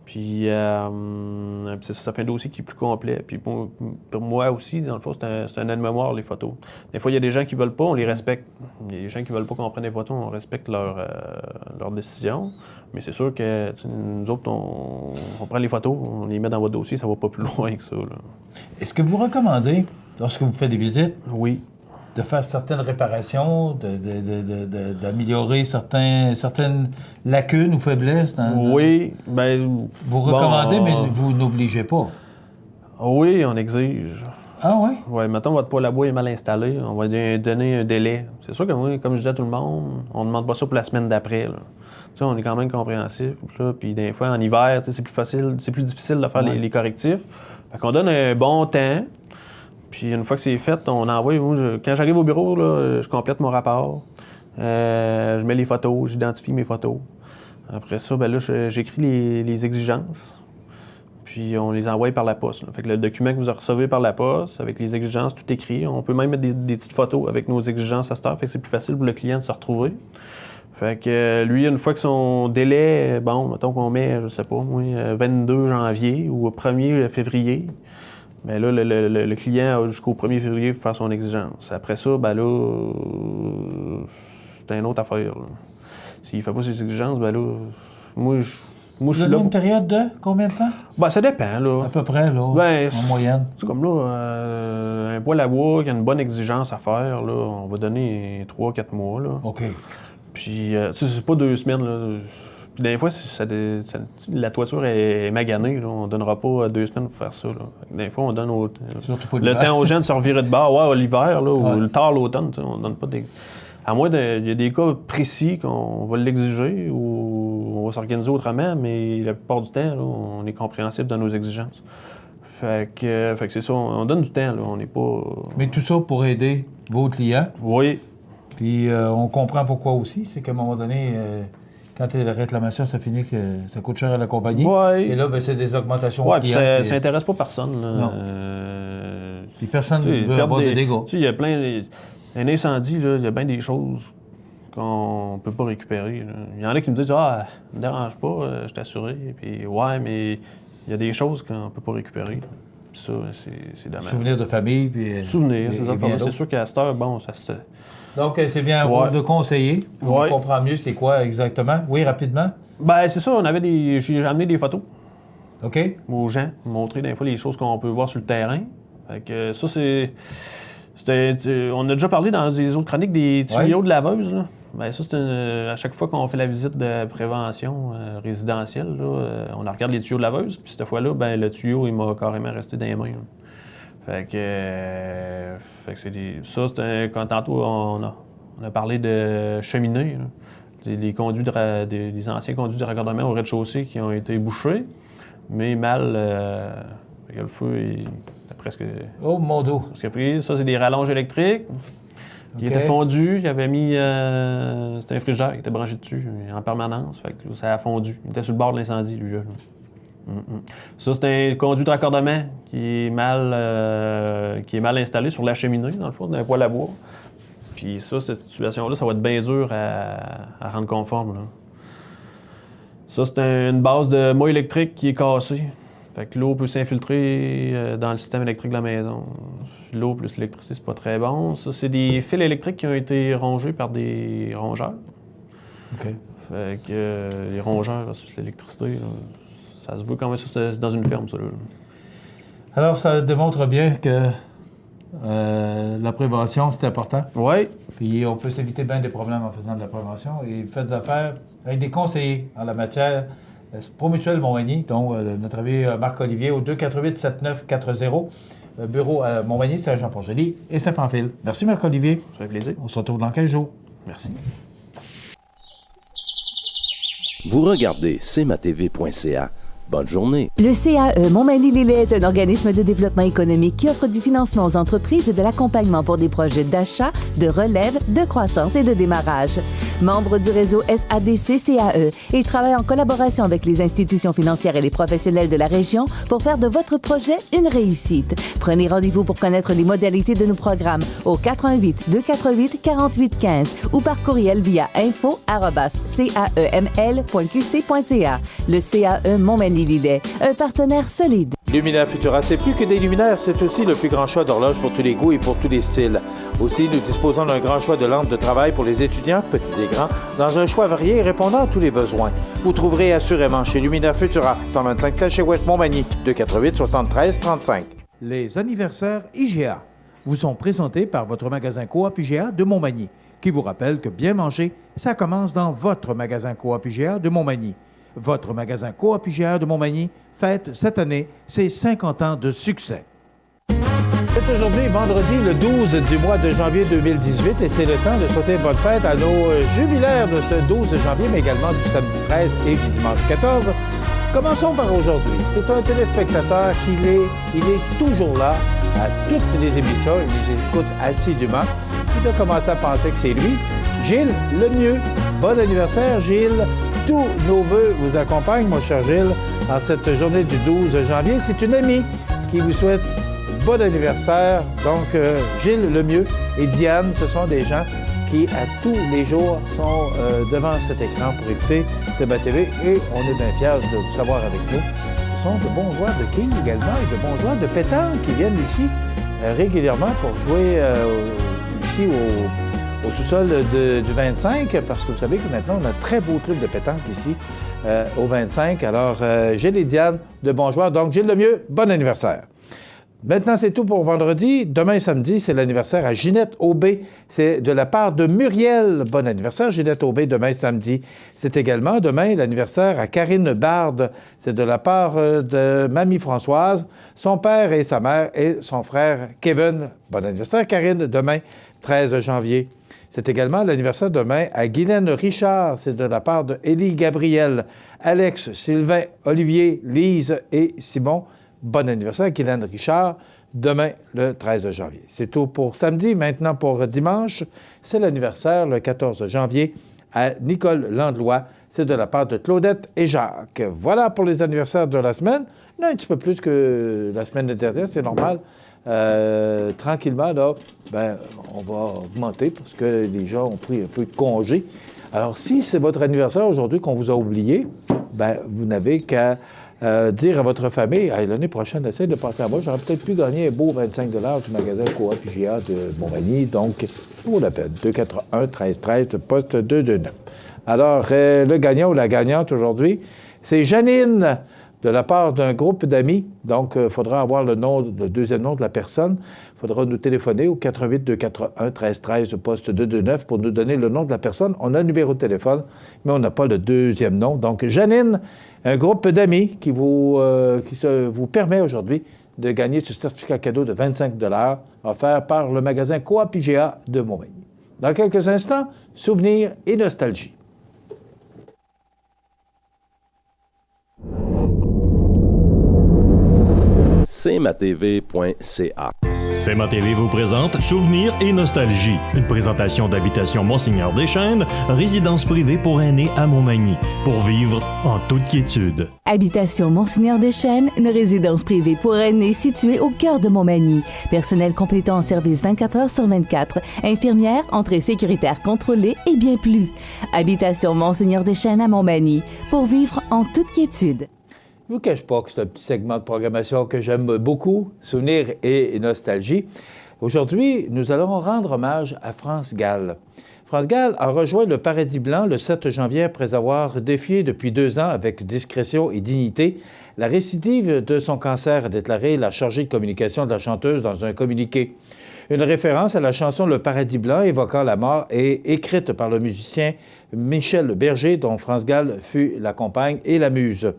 Puis ça fait un dossier qui est plus complet. Puis pour moi aussi, dans le fond, c'est un aide-mémoire, les photos. Des fois, il y a des gens qui ne veulent pas, on les respecte. Il y a des gens qui ne veulent pas qu'on prenne des photos, on respecte leur décision. Mais c'est sûr que nous autres, on prend les photos, on les met dans votre dossier, ça ne va pas plus loin que ça. Là. Est-ce que vous recommandez, lorsque vous faites des visites, oui, de faire certaines réparations, d'améliorer certaines lacunes ou faiblesses? Oui, vous recommandez, mais vous n'obligez pas. Oui, on exige. Ah oui? Oui, mettons votre poêle à bois est mal installé, on va donner un délai. C'est sûr que moi, comme je disais à tout le monde, on ne demande pas ça pour la semaine d'après. On est quand même compréhensif. Puis des fois, en hiver, c'est plus difficile de faire les correctifs. Fait qu'on donne un bon temps. Puis une fois que c'est fait, on envoie. Quand j'arrive au bureau, là, je complète mon rapport. Je mets les photos, j'identifie mes photos. Après ça, j'écris les exigences. Puis on les envoie par la poste. Fait que le document que vous recevez par la poste, avec les exigences, tout écrit. On peut même mettre des petites photos avec nos exigences à cette heure. Fait que c'est plus facile pour le client de se retrouver. Fait que lui, une fois que son délai, mettons qu'on met, je sais pas, 22 janvier ou 1er février, bien là, le client a jusqu'au 1er février pour faire son exigence. Après ça, c'est une autre affaire. S'il ne fait pas ses exigences, moi, je suis là. Une période de combien de temps? Ça dépend, là. À peu près, là, en moyenne. C'est comme là, un poêle à bois qui a une bonne exigence à faire, là, on va donner 3-4 mois, là. OK. Puis, c'est pas 2 semaines, là. Puis des fois, la toiture est maganée. Là. On ne donnera pas 2 semaines pour faire ça. Là. Des fois, on donne le temps aux gens de se revirer de bord. l'hiver là, ou tard l'automne. On ne donne pas des... À moins il y a des cas précis qu'on va l'exiger ou on va s'organiser autrement, mais la plupart du temps, là, on est compréhensible dans nos exigences. Fait que c'est ça, on donne du temps. Là. On n'est pas... Mais tout ça pour aider vos clients. Oui. Puis on comprend pourquoi aussi. C'est qu'à un moment donné... Quand il y a la réclamation, ça finit que ça coûte cher à la compagnie. Ouais. Et là, c'est des augmentations aux clients. Ça n'intéresse pas personne. Là. Non. Puis personne ne veut avoir des dégâts. Il y a un incendie, il y a bien des choses qu'on ne peut pas récupérer. Là. Il y en a qui me disent « Ah, ne me dérange pas, je suis assuré. » Puis ouais, mais il y a des choses qu'on ne peut pas récupérer. Puis ça, c'est dommage. Souvenirs de famille. Puis, souvenirs, c'est sûr qu'à cette heure, ça se... Donc, c'est bien un rôle de conseiller. On comprend mieux c'est quoi exactement. Oui, rapidement. C'est ça, j'ai amené des photos. OK. Aux gens, montrer des fois les choses qu'on peut voir sur le terrain. Fait que ça, on a déjà parlé dans des autres chroniques des tuyaux de laveuse. Là. Ça, c'est à chaque fois qu'on fait la visite de prévention résidentielle, là, on regarde les tuyaux de laveuse. Puis cette fois-là, le tuyau, il m'a carrément resté dans les mains. Là. Fait que c'est quand tantôt on a parlé de cheminées, des anciens conduits de raccordement au rez-de-chaussée qui ont été bouchés, mais mal, le feu D'après ce que... Oh, mon dos! Ce qu'il a pris, ça, c'est des rallonges électriques. Il était fondu, il avait mis... c'était un frigidaire qui était branché dessus en permanence. Fait que là, ça a fondu. Il était sur le bord de l'incendie, lui, là. Ça, c'est un conduit de raccordement qui est mal installé sur la cheminée, dans le fond, d'un poêle à bois. Puis ça, cette situation-là, ça va être bien dur à rendre conforme, là. Ça, c'est une base de mât électrique qui est cassée. Fait que l'eau peut s'infiltrer dans le système électrique de la maison. L'eau plus l'électricité, c'est pas très bon. Ça, c'est des fils électriques qui ont été rongés par des rongeurs. OK. Fait que les rongeurs versus l'électricité, là, ça se voit quand même, ça, c'est dans une ferme, ça, là. Alors, ça démontre bien que la prévention, c'est important. Oui. Puis on peut s'éviter bien des problèmes en faisant de la prévention. Et faites affaire avec des conseillers en la matière. Promutuelle Montmagny, dont notre ami Marc-Olivier, au 248-7940, bureau à Montmagny, Saint-Jean-Port-Joli et Saint-Pamphile. Merci Marc-Olivier. Ça fait plaisir. On se retrouve dans 15 jours. Merci. Vous regardez cmatv.ca. Bonne journée. Le CAE Montmagny-Lillet est un organisme de développement économique qui offre du financement aux entreprises et de l'accompagnement pour des projets d'achat, de relève, de croissance et de démarrage. Membre du réseau SADC-CAE, il travaille en collaboration avec les institutions financières et les professionnels de la région pour faire de votre projet une réussite. Prenez rendez-vous pour connaître les modalités de nos programmes au 418-248-4815 ou par courriel via info@caeml.qc.ca. Le CAE Montmagny-Lillet, un partenaire solide. Luminaire Futura, c'est plus que des luminaires, c'est aussi le plus grand choix d'horloges pour tous les goûts et pour tous les styles. Aussi, nous disposons d'un grand choix de lampes de travail pour les étudiants, petits et grands, dans un choix varié et répondant à tous les besoins. Vous trouverez assurément chez Luminaire Futura, 125 Taché Ouest Montmagny, 248-73-35. Les anniversaires IGA vous sont présentés par votre magasin Coop IGA de Montmagny, qui vous rappelle que bien manger, ça commence dans votre magasin Coop IGA de Montmagny. Votre magasin Coop IGA de Montmagny fête cette année ses 50 ans de succès. C'est aujourd'hui, vendredi, le 12 du mois de janvier 2018, et c'est le temps de souhaiter bonne fête à nos jubilaires de ce 12 janvier, mais également du samedi 13 et du dimanche 14. Commençons par aujourd'hui. C'est un téléspectateur il est toujours là à toutes les émissions, il les écoute assidûment. Il a commencé à penser que c'est lui. Gilles Lemieux, bon anniversaire Gilles. Tous nos vœux vous accompagnent, mon cher Gilles, en cette journée du 12 janvier. C'est une amie qui vous souhaite bon anniversaire. Donc, Gilles Lemieux et Diane, ce sont des gens qui, à tous les jours, sont devant cet écran pour écouter CMA-TV et on est bien fiers de vous savoir avec nous. Ce sont de bons joueurs de King également et de bons joueurs de pétanque qui viennent ici régulièrement pour jouer ici au sous-sol du 25, parce que vous savez que maintenant, on a un très beau club de pétanque ici au 25. Alors, Gilles et Diane, de bons joueurs. Donc, Gilles Lemieux, bon anniversaire. Maintenant, c'est tout pour vendredi. Demain, samedi, c'est l'anniversaire à Ginette Aubé. C'est de la part de Muriel. Bon anniversaire, Ginette Aubé, demain, samedi. C'est également demain l'anniversaire à Karine Bard. C'est de la part de Mamie Françoise, son père et sa mère et son frère Kevin. Bon anniversaire, Karine, demain, 13 janvier. C'est également l'anniversaire demain à Guylaine Richard. C'est de la part de Élie Gabriel, Alex, Sylvain, Olivier, Lise et Simon. Bon anniversaire, Guylaine Richard, demain, le 13 janvier. C'est tout pour samedi. Maintenant, pour dimanche, c'est l'anniversaire, le 14 janvier, à Nicole Landlois. C'est de la part de Claudette et Jacques. Voilà pour les anniversaires de la semaine. Non, un petit peu plus que la semaine dernière, c'est normal. Tranquillement, là, on va augmenter parce que les gens ont pris un peu de congé. Alors, si c'est votre anniversaire aujourd'hui qu'on vous a oublié, vous n'avez qu'à dire à votre famille, hey, l'année prochaine, essaye de passer à moi. J'aurais peut-être pu gagner un beau 25 $ du magasin Coop IGA de Montmagny. Donc, on l'appelle 241-1313, poste 229. Alors, le gagnant ou la gagnante aujourd'hui, c'est Janine, de la part d'un groupe d'amis. Donc, il faudra avoir le deuxième nom de la personne. Il faudra nous téléphoner au 418-241-1313, poste 229, pour nous donner le nom de la personne. On a le numéro de téléphone, mais on n'a pas le deuxième nom. Donc, Janine, un groupe d'amis qui vous permet aujourd'hui de gagner ce certificat cadeau de 25 $ offert par le magasin Coop IGA de Montmagny. Dans quelques instants, souvenirs et nostalgie. cmatv.ca. CMA-TV vous présente Souvenirs et Nostalgie, une présentation d'Habitation Monseigneur Deschênes, résidence privée pour aînés à Montmagny, pour vivre en toute quiétude. Habitation Monseigneur Deschênes, une résidence privée pour aînés située au cœur de Montmagny. Personnel complétant en service 24 heures sur 24, infirmière, entrée sécuritaire contrôlée et bien plus. Habitation Monseigneur Deschênes à Montmagny, pour vivre en toute quiétude. Je ne vous cache pas que c'est un petit segment de programmation que j'aime beaucoup, Souvenirs et Nostalgie. Aujourd'hui, nous allons rendre hommage à France Gall. France Gall a rejoint le Paradis Blanc le 7 janvier après avoir défié depuis 2 ans avec discrétion et dignité la récidive de son cancer, a déclaré la chargée de communication de la chanteuse dans un communiqué. Une référence à la chanson Le Paradis Blanc évoquant la mort est écrite par le musicien Michel Berger, dont France Gall fut la compagne et la muse.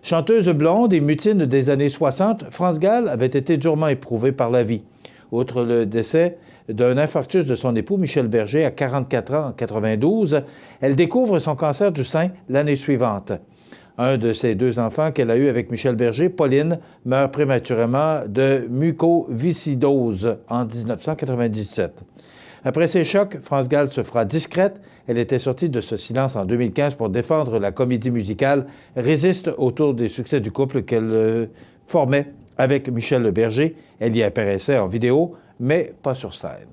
Chanteuse blonde et mutine des années 60, France Gall avait été durement éprouvée par la vie. Outre le décès d'un infarctus de son époux, Michel Berger, à 44 ans en 92, elle découvre son cancer du sein l'année suivante. Un de ses 2 enfants qu'elle a eu avec Michel Berger, Pauline, meurt prématurément de mucoviscidose en 1997. Après ces chocs, France Gall se fera discrète. Elle était sortie de ce silence en 2015 pour défendre la comédie musicale Résiste autour des succès du couple qu'elle formait avec Michel Berger. Elle y apparaissait en vidéo, mais pas sur scène.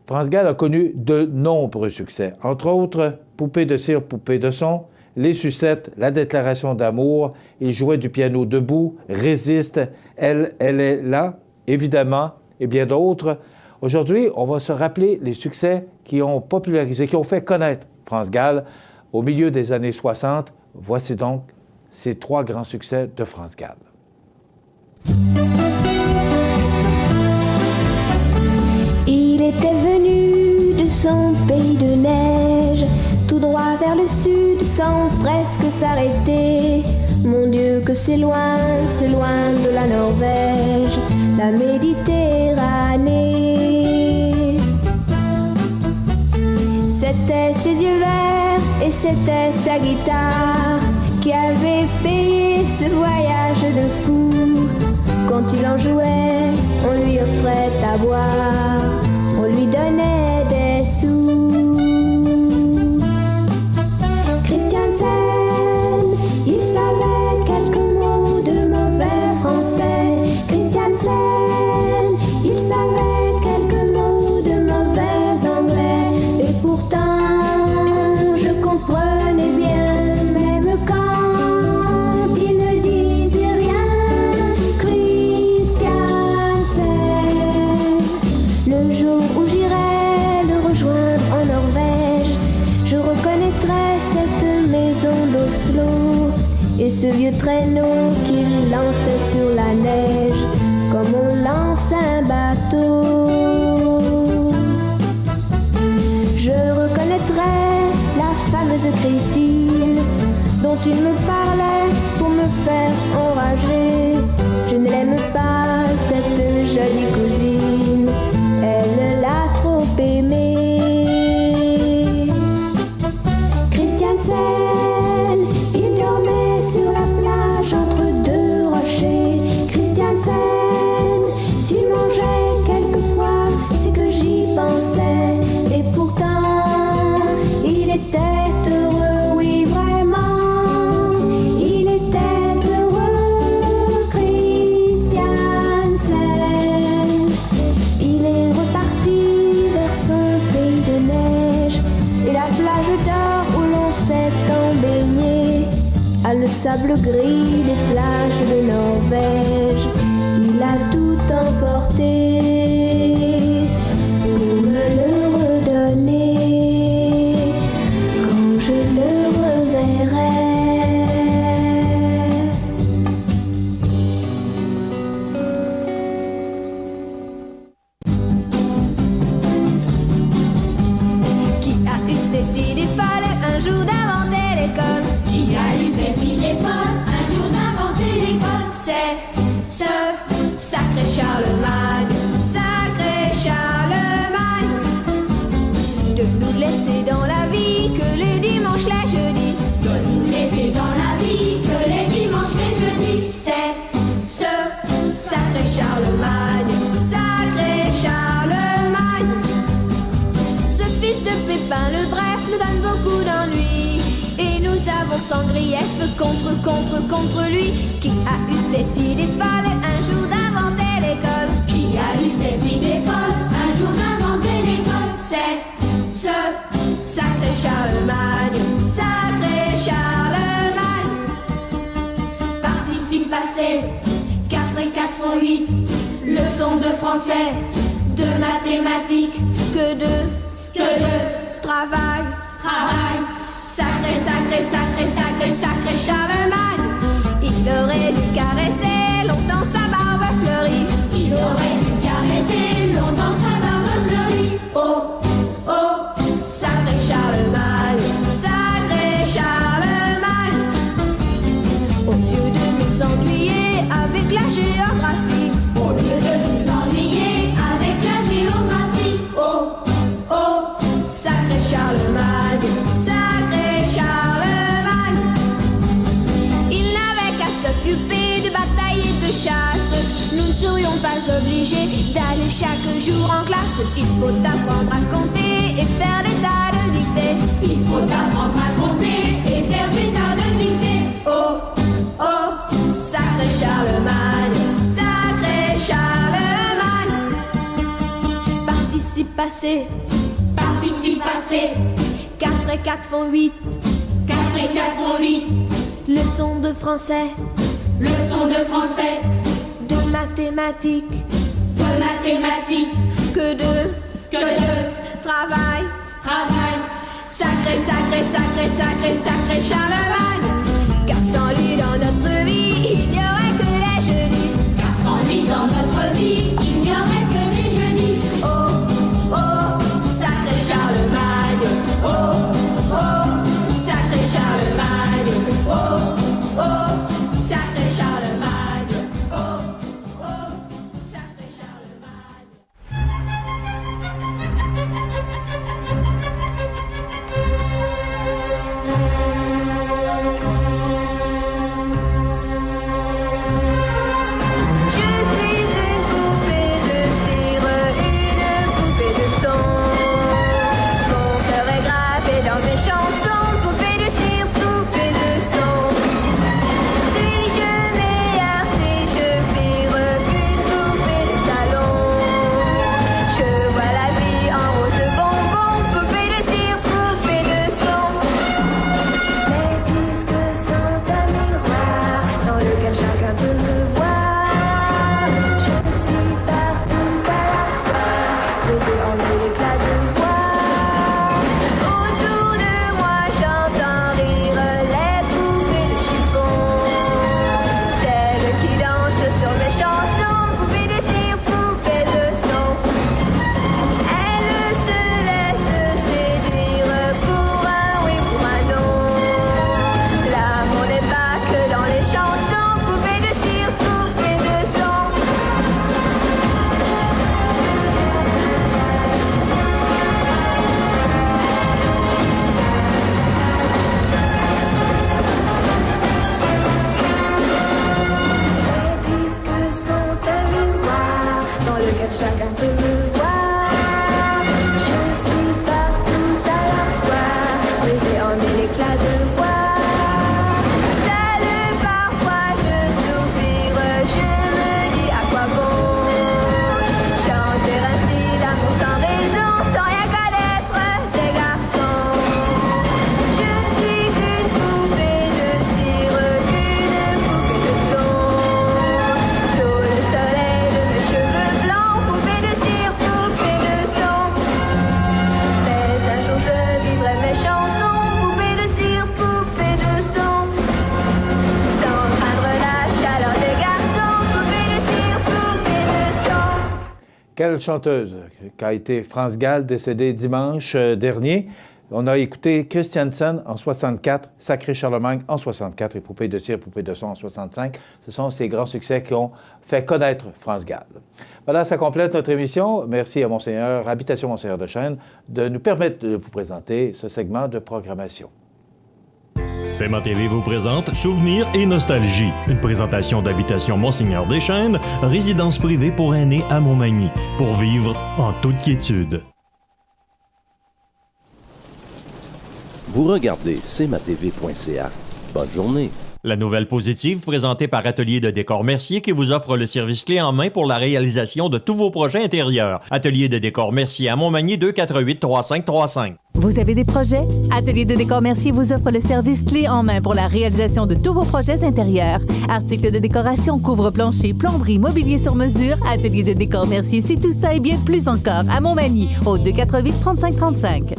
France Gall a connu de nombreux succès, entre autres Poupée de cire, poupée de son, Les Sucettes, La déclaration d'amour, Il jouait du piano debout, Résiste, Elle est là, évidemment, et bien d'autres. Aujourd'hui, on va se rappeler les succès qui ont popularisé, qui ont fait connaître France Gall au milieu des années 60. Voici donc ces 3 grands succès de France Gall. Il était venu de son pays de neige, tout droit vers le sud sans presque s'arrêter. Mon Dieu que c'est loin de la Norvège, la Méditerranée. C'était ses yeux verts et c'était sa guitare qui avait payé ce voyage de fou. Quand il en jouait, on lui offrait à boire, on lui donnait des sous. Christiansen, il savait quelques mots de mauvais français. Christiansen, il savait quelques mots de mauvais anglais. Et pourtant, je comprenais bien, même quand il ne disait rien. Christiansen, le jour où j'irai le rejoindre en Norvège, je reconnaîtrai cette maison d'Oslo et ce vieux traîneau qu'il lançait sur la neige comme on lance un bateau. Je reconnaîtrai la fameuse Christine dont il me parlait pour me faire enrager. Je ne l'aime pas, cette jolie cousine, elle l'a trop aimée. Christiansen, il dormait sur la plage entre 2 rochers. Christiansen, s'il mangeait quelquefois, c'est que j'y pensais. Et pourtant, il était heureux, oui vraiment, il était heureux. Christiansen, il est reparti vers son pays de neige et la plage d'or où l'on s'est baigné. À le sable gris des plages de Norvège, il a tout emporté pour me le redonner quand je le reverrai. Qui a eu cette idée folle un jour d'inventer l'école? Qui a eu cette idée folle un jour d'inventer l'école? C'est ce sacré Charlemagne, de nous laisser dans la vie que les dimanches, les jeudis, de nous laisser dans la vie que les dimanches, les jeudis. C'est ce sans grief contre lui. Qui a eu cette idée folle un jour d'inventer l'école? Qui a eu cette idée folle un jour d'inventer l'école? C'est ce sacré Charlemagne, sacré Charlemagne. Participe passé, 4 et 4 font 8. Leçon de français, de mathématiques, que de travail. Sacré Charlemagne. Il aurait dû caresser longtemps sa barbe fleurie. Il aurait dû caresser longtemps sa barbe fleurie. Oh, sacré Charlemagne, au lieu de nous ennuyer avec la géographie. Au lieu de nous ennuyer avec la géographie. Oh, sacré Charlemagne, il n'avait qu'à s'occuper de bataille et de chasse. Nous ne serions pas obligés d'aller chaque jour en classe. Il faut apprendre à compter et faire des tas de dictées. Il faut apprendre à compter et faire des tas de dictées. Oh, sacré Charlemagne, Participe passé, 4 et 4 font 8. 4 et 4 font 8. Leçon de français, de mathématiques, que de travail. Sacré Charlemagne. Car sans lui dans notre vie, il n'y aurait que les jeudis. Car sans lui dans notre vie, il n'y aurait que des jeudis. Oh, sacré Charlemagne. Oh, sacré Charlemagne. Oh, sacré Charlemagne. Oh, sacré Charlemagne. Quelle chanteuse qu'a été France Gall, décédée dimanche dernier. On a écouté Christiansen en 64, Sacré Charlemagne en 64 et Poupée de cire, Poupée de son en 65. Ce sont ces grands succès qui ont fait connaître France Gall. Voilà, ça complète notre émission. Merci à Monseigneur, Habitation Monseigneur de Chêne, de nous permettre de vous présenter ce segment de programmation. CMA TV vous présente Souvenirs et Nostalgie, une présentation d'Habitation Monseigneur des Chênes, résidence privée pour aînés à Montmagny, pour vivre en toute quiétude. Vous regardez cmatv.ca, Bonne journée. La nouvelle positive présentée par Atelier de décor Mercier qui vous offre le service clé en main pour la réalisation de tous vos projets intérieurs. Atelier de décor Mercier à Montmagny 248-3535. Vous avez des projets? Atelier de décor Mercier vous offre le service clé en main pour la réalisation de tous vos projets intérieurs. Articles de décoration, couvre-plancher, plomberie, mobilier sur mesure. Atelier de décor Mercier, c'est tout ça et bien plus encore à Montmagny au 248-3535.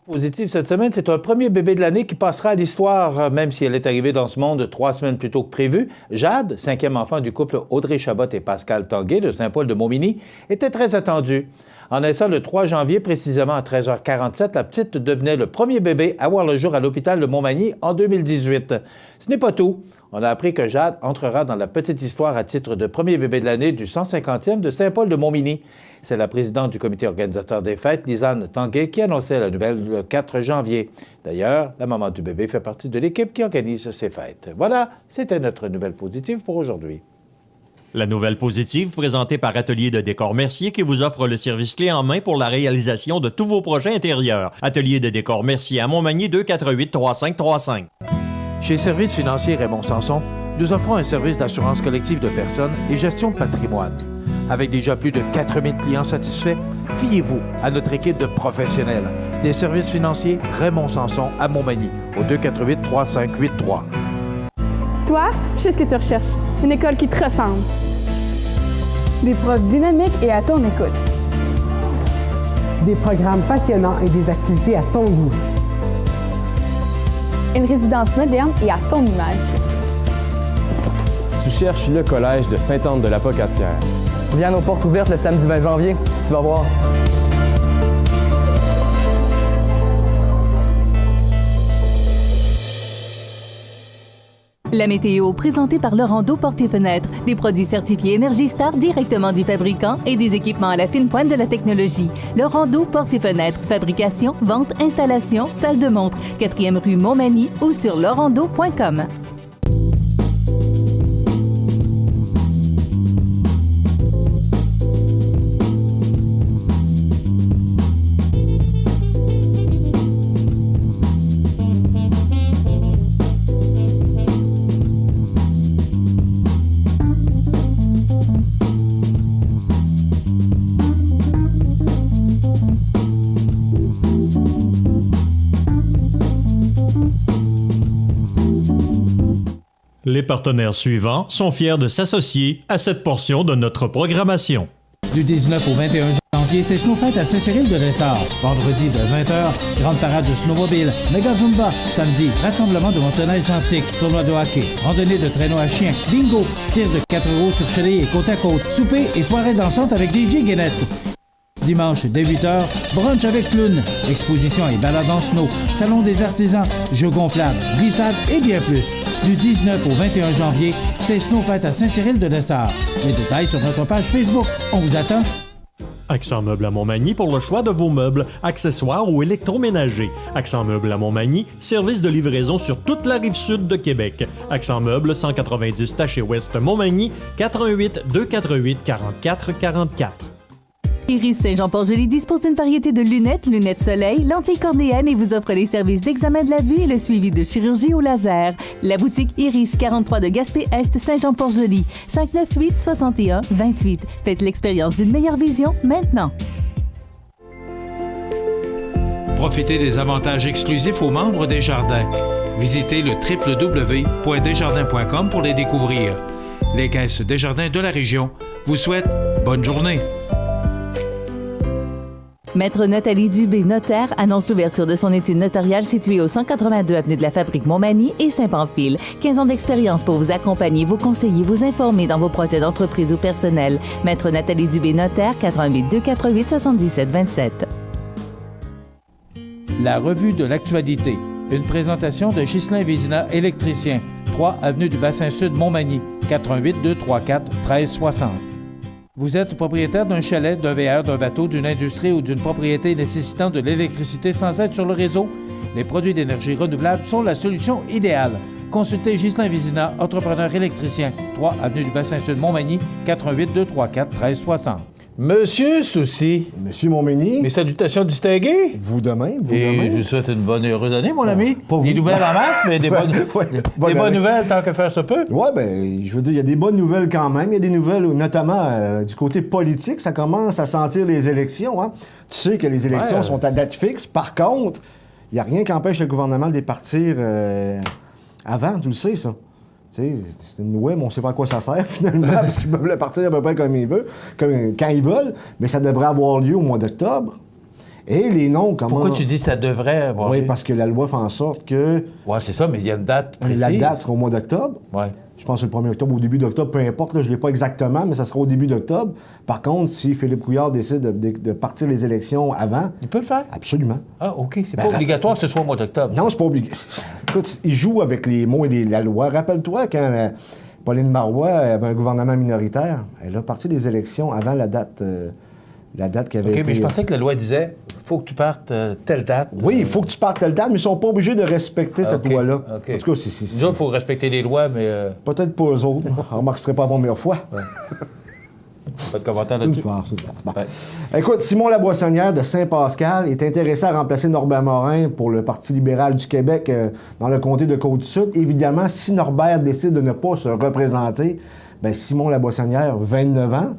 Positive cette semaine, c'est un premier bébé de l'année qui passera à l'histoire, même si elle est arrivée dans ce monde 3 semaines plus tôt que prévu. Jade, 5e enfant du couple Audrey Chabot et Pascal Tanguay de Saint-Paul-de-Montmagny, était très attendue. En naissant le 3 janvier, précisément à 13h47, la petite devenait le premier bébé à voir le jour à l'hôpital de Montmagny en 2018. Ce n'est pas tout. On a appris que Jade entrera dans la petite histoire à titre de premier bébé de l'année du 150e de Saint-Paul-de-Montmagny. C'est la présidente du comité organisateur des fêtes, Lisanne Tanguay, qui annonçait la nouvelle le 4 janvier. D'ailleurs, la maman du bébé fait partie de l'équipe qui organise ces fêtes. Voilà, c'était notre nouvelle positive pour aujourd'hui. La nouvelle positive présentée par Atelier de décor Mercier qui vous offre le service clé en main pour la réalisation de tous vos projets intérieurs. Atelier de décor Mercier à Montmagny 248-3535. Chez Services financiers Raymond Sanson, nous offrons un service d'assurance collective de personnes et gestion de patrimoine. Avec déjà plus de 4000 clients satisfaits, fiez-vous à notre équipe de professionnels. Des services financiers Raymond Sanson à Montmagny au 248-3583. Toi, je sais ce que tu recherches. Une école qui te ressemble. Des profs dynamiques et à ton écoute. Des programmes passionnants et des activités à ton goût. Une résidence moderne et à ton image. Tu cherches le collège de Sainte-Anne-de-la-Pocatière. Viens à nos portes ouvertes le samedi 20 janvier. Tu vas voir. La météo, présentée par Laurando Portes et Fenêtres. Des produits certifiés Énergie Star directement du fabricant et des équipements à la fine pointe de la technologie. Laurando Portes et Fenêtres. Fabrication, vente, installation, salle de montre. 4e rue Montmagny ou sur laurando.com. Les partenaires suivants sont fiers de s'associer à cette portion de notre programmation. Du 19 au 21 janvier, c'est Snowfight à Saint-Cyril-de-Lessard. Vendredi de 20h, grande parade de snowmobile. Méga Zumba. Samedi, rassemblement de motoneige antique. Tournoi de hockey. Randonnée de traîneau à chien. Bingo. Tir de 4 roues sur chalet et côte à côte. Souper et soirée dansante avec DJ Guénette. Dimanche, dès 8h, brunch avec clown, exposition et balade en snow, salon des artisans, jeux gonflables, glissades et bien plus. Du 19 au 21 janvier, c'est Snowfight à Saint-Cyril-de-Lessard. Les détails sur notre page Facebook. On vous attend. Accent Meubles à Montmagny pour le choix de vos meubles, accessoires ou électroménagers. Accent Meubles à Montmagny, service de livraison sur toute la rive sud de Québec. Accent Meubles, 190 Taché Ouest Montmagny, 418 248 44 44. Iris Saint-Jean-Port-Joli dispose d'une variété de lunettes, lunettes soleil, lentilles cornéennes et vous offre les services d'examen de la vue et le suivi de chirurgie au laser. La boutique Iris, 43 de Gaspé-Est, Saint-Jean-Port-Joli, 598-61-28. Faites l'expérience d'une meilleure vision maintenant. Profitez des avantages exclusifs aux membres des Jardins. Visitez le www.desjardins.com pour les découvrir. Les caisses Desjardins de la région vous souhaitent bonne journée. Maître Nathalie Dubé, notaire, annonce l'ouverture de son étude notariale située au 182 avenue de la Fabrique Montmagny et Saint-Pamphile. 15 ans d'expérience pour vous accompagner, vous conseiller, vous informer dans vos projets d'entreprise ou personnel. Maître Nathalie Dubé, notaire, 88 248 77 27. La revue de l'actualité. Une présentation de Ghislain Vézina, électricien. 3 avenue du Bassin Sud Montmagny. 88 234 1360. Vous êtes propriétaire d'un chalet, d'un VR, d'un bateau, d'une industrie ou d'une propriété nécessitant de l'électricité sans être sur le réseau? Les produits d'énergie renouvelable sont la solution idéale. Consultez Ghislain Vézina, entrepreneur électricien. 3 avenue du Bassin Sud Montmagny, 88 234 1360. Monsieur Soucy. Monsieur Montmagny. Mes salutations distinguées. Vous de même, vous Et de même. je vous souhaite une bonne et heureuse année, mon ami. Pas vous. Des nouvelles en masse, mais des bonnes, des bonnes nouvelles tant que faire se peut. Oui, bien, je veux dire, il y a des bonnes nouvelles quand même. Il y a des nouvelles, notamment du côté politique, ça commence à sentir les élections. Hein? Tu sais que les élections sont à date fixe. Par contre, il n'y a rien qui empêche le gouvernement de les partir avant, tu le sais, ça. Tu sais, c'est une loi, mais on ne sait pas à quoi ça sert, finalement, parce qu'ils peuvent le partir à peu près comme ils veulent, quand ils veulent, mais ça devrait avoir lieu au mois d'octobre. Et les noms, comment... Pourquoi tu dis que ça devrait avoir lieu? Oui, parce que la loi fait en sorte que... Oui, c'est ça, mais il y a une date précise. La date sera au mois d'octobre. Oui. Je pense que c'est le 1er octobre, au début d'octobre, peu importe, là, je ne l'ai pas exactement, mais ça sera au début d'octobre. Par contre, si Philippe Couillard décide de partir les élections avant... Il peut le faire? Absolument. Ah, OK. C'est pas obligatoire que ce soit au mois d'octobre. Non, c'est pas obligatoire. Écoute, il joue avec les mots et la loi. Rappelle-toi, quand Pauline Marois avait un gouvernement minoritaire, elle a parti les élections avant la date qui avait été... OK, mais je pensais que la loi disait faut que tu partes telle date. Oui, il faut que tu partes telle date, mais ils sont pas obligés de respecter cette loi-là. Okay. En tout cas, Nous autres, il faut respecter les lois, mais... Peut-être pas eux autres. Remarque, ce serait pas la première fois. Ouais. Pas de commentaire là-dessus. Bon. Ouais. Écoute, Simon Laboissonnière de Saint-Pascal est intéressé à remplacer Norbert Morin pour le Parti libéral du Québec dans le comté de Côte-du-Sud. Évidemment, si Norbert décide de ne pas se représenter, bien, Simon Laboissonnière, 29 ans,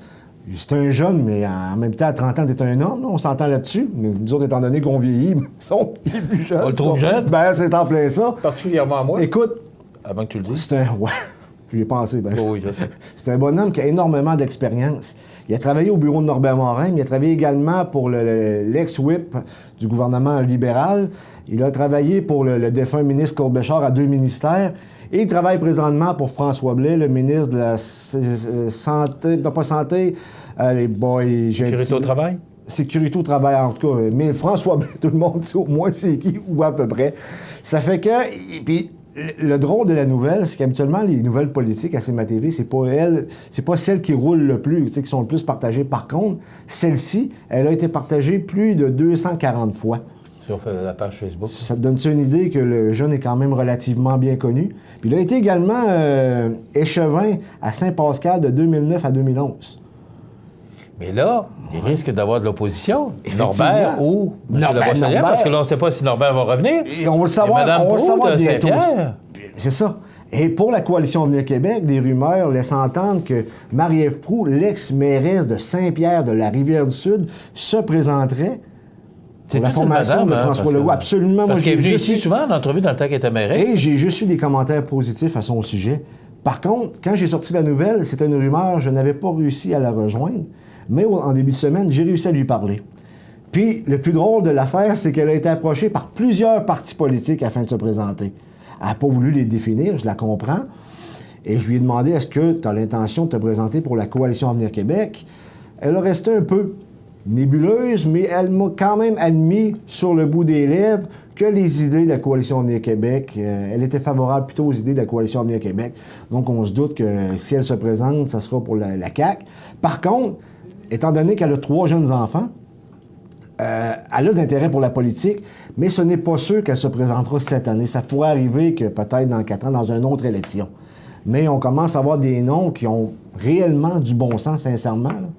c'est un jeune, mais en même temps, à 30 ans, t'es un homme, là, on s'entend là-dessus. Mais nous autres, étant donné qu'on vieillit, ils sont plus jeunes. On le trouve jeune? Ben, c'est en plein ça. Particulièrement à moi. Écoute... Avant que tu le dises. C'est un... Ouais. J'y ai pensé. Ben, oui, je sais. C'est un bonhomme qui a énormément d'expérience. Il a travaillé au bureau de Norbert Morin, mais il a travaillé également pour l'ex-whip du gouvernement libéral. Il a travaillé pour le défunt ministre Claude Béchard à 2 ministères. Et il travaille présentement pour François Blais, le ministre de la Santé... Non, pas Santé... Allez, boy... Sécurité au travail? Sécurité au travail, en tout cas. Mais François Blais, tout le monde sait au moins c'est qui ou à peu près. Ça fait que... Et puis, le drôle de la nouvelle, c'est qu'habituellement, les nouvelles politiques à CMA-TV, c'est pas celles qui roulent le plus, qui sont le plus partagées. Par contre, celle-ci, elle a été partagée plus de 240 fois. Sur la page Facebook. Ça te donne-tu une idée que le jeune est quand même relativement bien connu? Puis il a été également échevin à Saint-Pascal de 2009 à 2011. Mais là, il risque d'avoir de l'opposition. Norbert ou Norbert, parce que là, on ne sait pas si Norbert va revenir. Et on va le savoir, bientôt. C'est ça. Et pour la Coalition Avenir Québec, des rumeurs laissent entendre que Marie-Ève Proulx, l'ex-mairesse de Saint-Pierre de la Rivière-du-Sud, se présenterait pour la formation de François Legault. Absolument. Parce qu'elle est venue ici souvent en entrevue dans le temps qu'elle était mairesse. Et j'ai juste eu des commentaires positifs à son sujet. Par contre, quand j'ai sorti la nouvelle, c'était une rumeur, je n'avais pas réussi à la rejoindre. Mais en début de semaine, j'ai réussi à lui parler. Puis, le plus drôle de l'affaire, c'est qu'elle a été approchée par plusieurs partis politiques afin de se présenter. Elle n'a pas voulu les définir, je la comprends. Et je lui ai demandé, est-ce que tu as l'intention de te présenter pour la Coalition Avenir Québec? Elle a resté un peu nébuleuse, mais elle m'a quand même admis sur le bout des lèvres que les idées de la Coalition Avenir Québec, elle était favorable plutôt aux idées de la Coalition Avenir Québec. Donc, on se doute que si elle se présente, ça sera pour la CAQ. Par contre, étant donné qu'elle a 3 jeunes enfants, elle a d'intérêt pour la politique, mais ce n'est pas sûr qu'elle se présentera cette année. Ça pourrait arriver que peut-être dans 4 ans, dans une autre élection. Mais on commence à avoir des noms qui ont réellement du bon sens, sincèrement, là,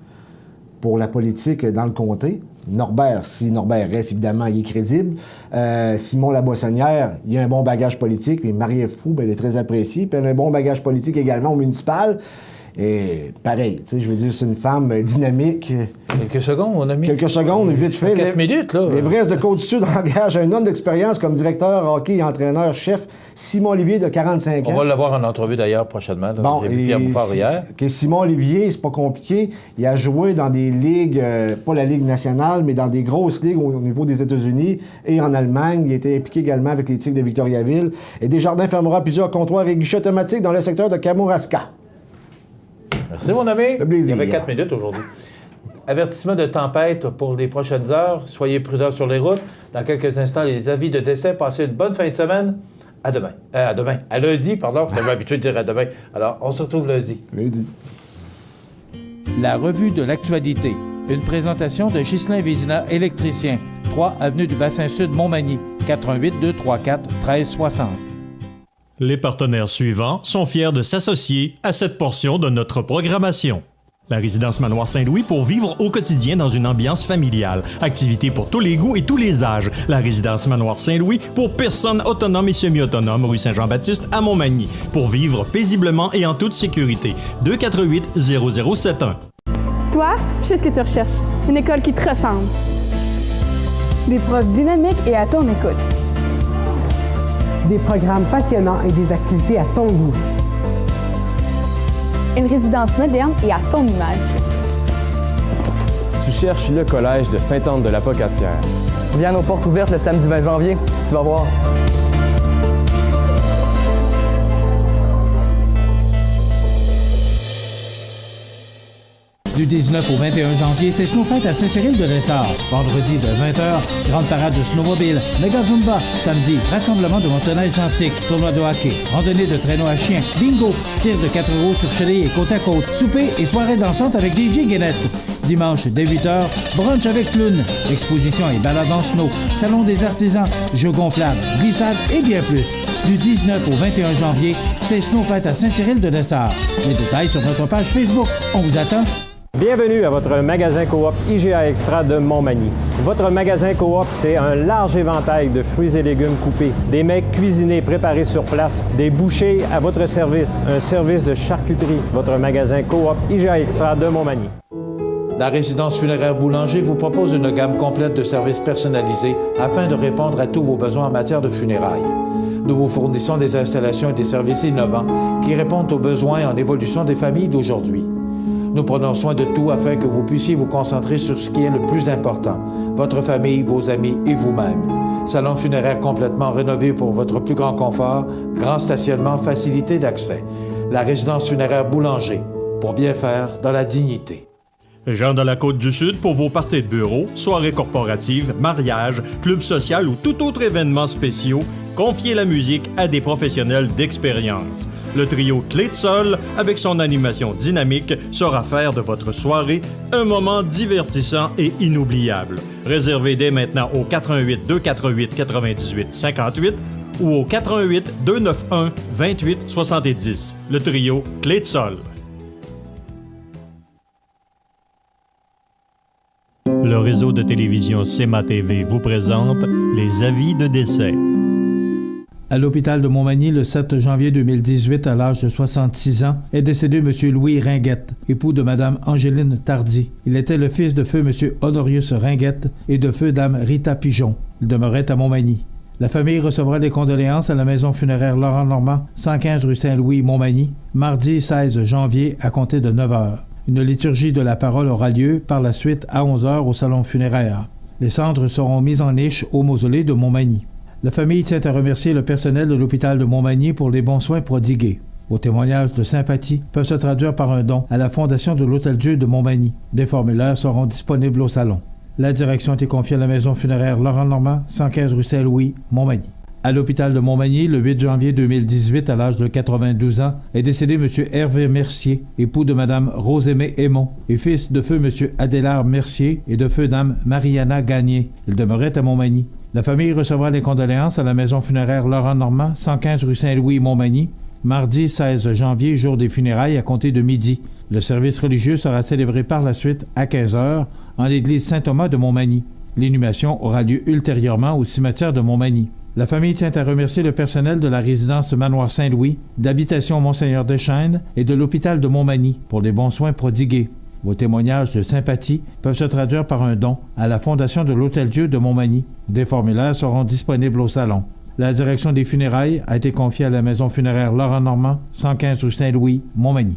pour la politique dans le comté. Norbert, si Norbert reste, évidemment, il est crédible. Simon Laboissonnière, il a un bon bagage politique. Puis Marie-Ève Proulx, elle est très appréciée. Puis elle a un bon bagage politique également au municipal. Et pareil, tu sais, je veux dire, c'est une femme dynamique. Quelques secondes, mon ami. Quelques secondes, vite fait. 4 minutes, là. L'Everest de Côte-du-Sud engage un homme d'expérience comme directeur hockey et entraîneur-chef, Simon Olivier, de 45 ans. On va l'avoir en entrevue, d'ailleurs, prochainement. Là. Bon, j'ai vu Pierre Bouffard hier. Simon Olivier, c'est pas compliqué. Il a joué dans des ligues, pas la Ligue nationale, mais dans des grosses ligues au niveau des États-Unis et en Allemagne. Il a été impliqué également avec les Tigres de Victoriaville. Et Desjardins fermera plusieurs comptoirs et guichets automatiques dans le secteur de Kamouraska. Merci, mon ami. Il y avait 4 minutes aujourd'hui. Avertissement de tempête pour les prochaines heures. Soyez prudents sur les routes. Dans quelques instants, les avis de décès. Passez une bonne fin de semaine. À demain. À lundi, pardon. Je t'avais habitué de dire à demain. Alors, on se retrouve lundi. Lundi. La revue de l'actualité. Une présentation de Ghislain Vézina, électricien. 3 avenue du Bassin-Sud, Montmagny. 418-234-1360. Les partenaires suivants sont fiers de s'associer à cette portion de notre programmation. La résidence Manoir Saint-Louis pour vivre au quotidien dans une ambiance familiale. Activités pour tous les goûts et tous les âges. La résidence Manoir Saint-Louis pour personnes autonomes et semi-autonomes, rue Saint-Jean-Baptiste à Montmagny. Pour vivre paisiblement et en toute sécurité. 248-0071. Toi, je sais ce que tu recherches. Une école qui te ressemble. Des profs dynamiques et à ton écoute. Des programmes passionnants et des activités à ton goût. Une résidence moderne et à ton image. Tu cherches le collège de Sainte-Anne-de-la-Pocatière. Viens à nos portes ouvertes le samedi 20 janvier. Tu vas voir. Du 19 au 21 janvier, c'est Snowfight à Saint-Cyril-de-Lessard. Vendredi de 20h, grande parade de snowmobile, méga zumba. Samedi, rassemblement de motoneige antique, tournoi de hockey, randonnée de traîneau à chien, bingo, tir de 4 roues sur chalet et côte à côte, souper et soirée dansante avec DJ Guénette. Dimanche, dès 8h, brunch avec clown, exposition et balade en snow, salon des artisans, jeux gonflables, glissades et bien plus. Du 19 au 21 janvier, c'est Snowfight à Saint-Cyril-de-Lessard. Les détails sur notre page Facebook. On vous attend. Bienvenue à votre magasin coop IGA Extra de Montmagny. Votre magasin coop, c'est un large éventail de fruits et légumes coupés, des mets cuisinés préparés sur place, des bouchées à votre service, un service de charcuterie. Votre magasin coop IGA Extra de Montmagny. La résidence funéraire Boulanger vous propose une gamme complète de services personnalisés afin de répondre à tous vos besoins en matière de funérailles. Nous vous fournissons des installations et des services innovants qui répondent aux besoins en évolution des familles d'aujourd'hui. Nous prenons soin de tout afin que vous puissiez vous concentrer sur ce qui est le plus important, votre famille, vos amis et vous-même. Salon funéraire complètement rénové pour votre plus grand confort, grand stationnement, facilité d'accès. La résidence funéraire Boulanger, pour bien faire dans la dignité. Gens de la Côte-du-Sud pour vos parties de bureau, soirées corporatives, mariages, clubs sociaux ou tout autre événement spéciaux, confiez la musique à des professionnels d'expérience. Le trio Clé de Sol, avec son animation dynamique, saura faire de votre soirée un moment divertissant et inoubliable. Réservez dès maintenant au 88 248 98 58 ou au 88 291 28 70. Le trio Clé de Sol. Le réseau de télévision CEMA TV vous présente les avis de décès. À l'hôpital de Montmagny, le 7 janvier 2018, à l'âge de 66 ans, est décédé M. Louis Ringuette, époux de Mme Angéline Tardy. Il était le fils de feu M. Honorius Ringuette et de feu Dame Rita Pigeon. Il demeurait à Montmagny. La famille recevra les condoléances à la maison funéraire Laurent Normand, 115 rue Saint-Louis, Montmagny, mardi 16 janvier à compter de 9h. Une liturgie de la parole aura lieu par la suite à 11h au salon funéraire. Les cendres seront mises en niche au mausolée de Montmagny. La famille tient à remercier le personnel de l'hôpital de Montmagny pour les bons soins prodigués. Vos témoignages de sympathie peuvent se traduire par un don à la Fondation de l'Hôtel-Dieu de Montmagny. Des formulaires seront disponibles au salon. La direction est confiée à la maison funéraire Laurent Normand, 115 rue Saint-Louis, Montmagny. À l'hôpital de Montmagny, le 8 janvier 2018, à l'âge de 92 ans, est décédé M. Hervé Mercier, époux de Mme Rose-Aimée Aymon, et fils de feu M. Adélard Mercier et de feu Dame Mariana Gagné. Il demeurait à Montmagny. La famille recevra les condoléances à la maison funéraire Laurent Normand, 115 rue Saint-Louis, Montmagny, mardi 16 janvier, jour des funérailles, à compter de midi. Le service religieux sera célébré par la suite à 15h en l'église Saint-Thomas de Montmagny. L'inhumation aura lieu ultérieurement au cimetière de Montmagny. La famille tient à remercier le personnel de la résidence Manoir Saint-Louis, d'Habitation Monseigneur Deschênes et de l'hôpital de Montmagny pour les bons soins prodigués. Vos témoignages de sympathie peuvent se traduire par un don à la Fondation de l'Hôtel-Dieu de Montmagny. Des formulaires seront disponibles au salon. La direction des funérailles a été confiée à la maison funéraire Laurent Normand, 115 rue Saint-Louis, Montmagny.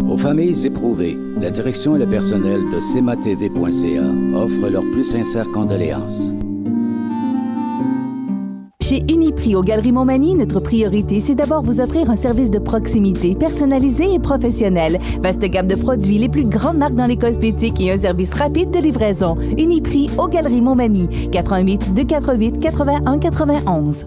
Aux familles éprouvées, la direction et le personnel de CEMATV.ca offrent leurs plus sincères condoléances. Chez Uniprix aux Galeries Montmagny, notre priorité, c'est d'abord vous offrir un service de proximité, personnalisé et professionnel. Vaste gamme de produits, les plus grandes marques dans les cosmétiques et un service rapide de livraison. Uniprix aux Galeries Montmagny, 88 248 81 91.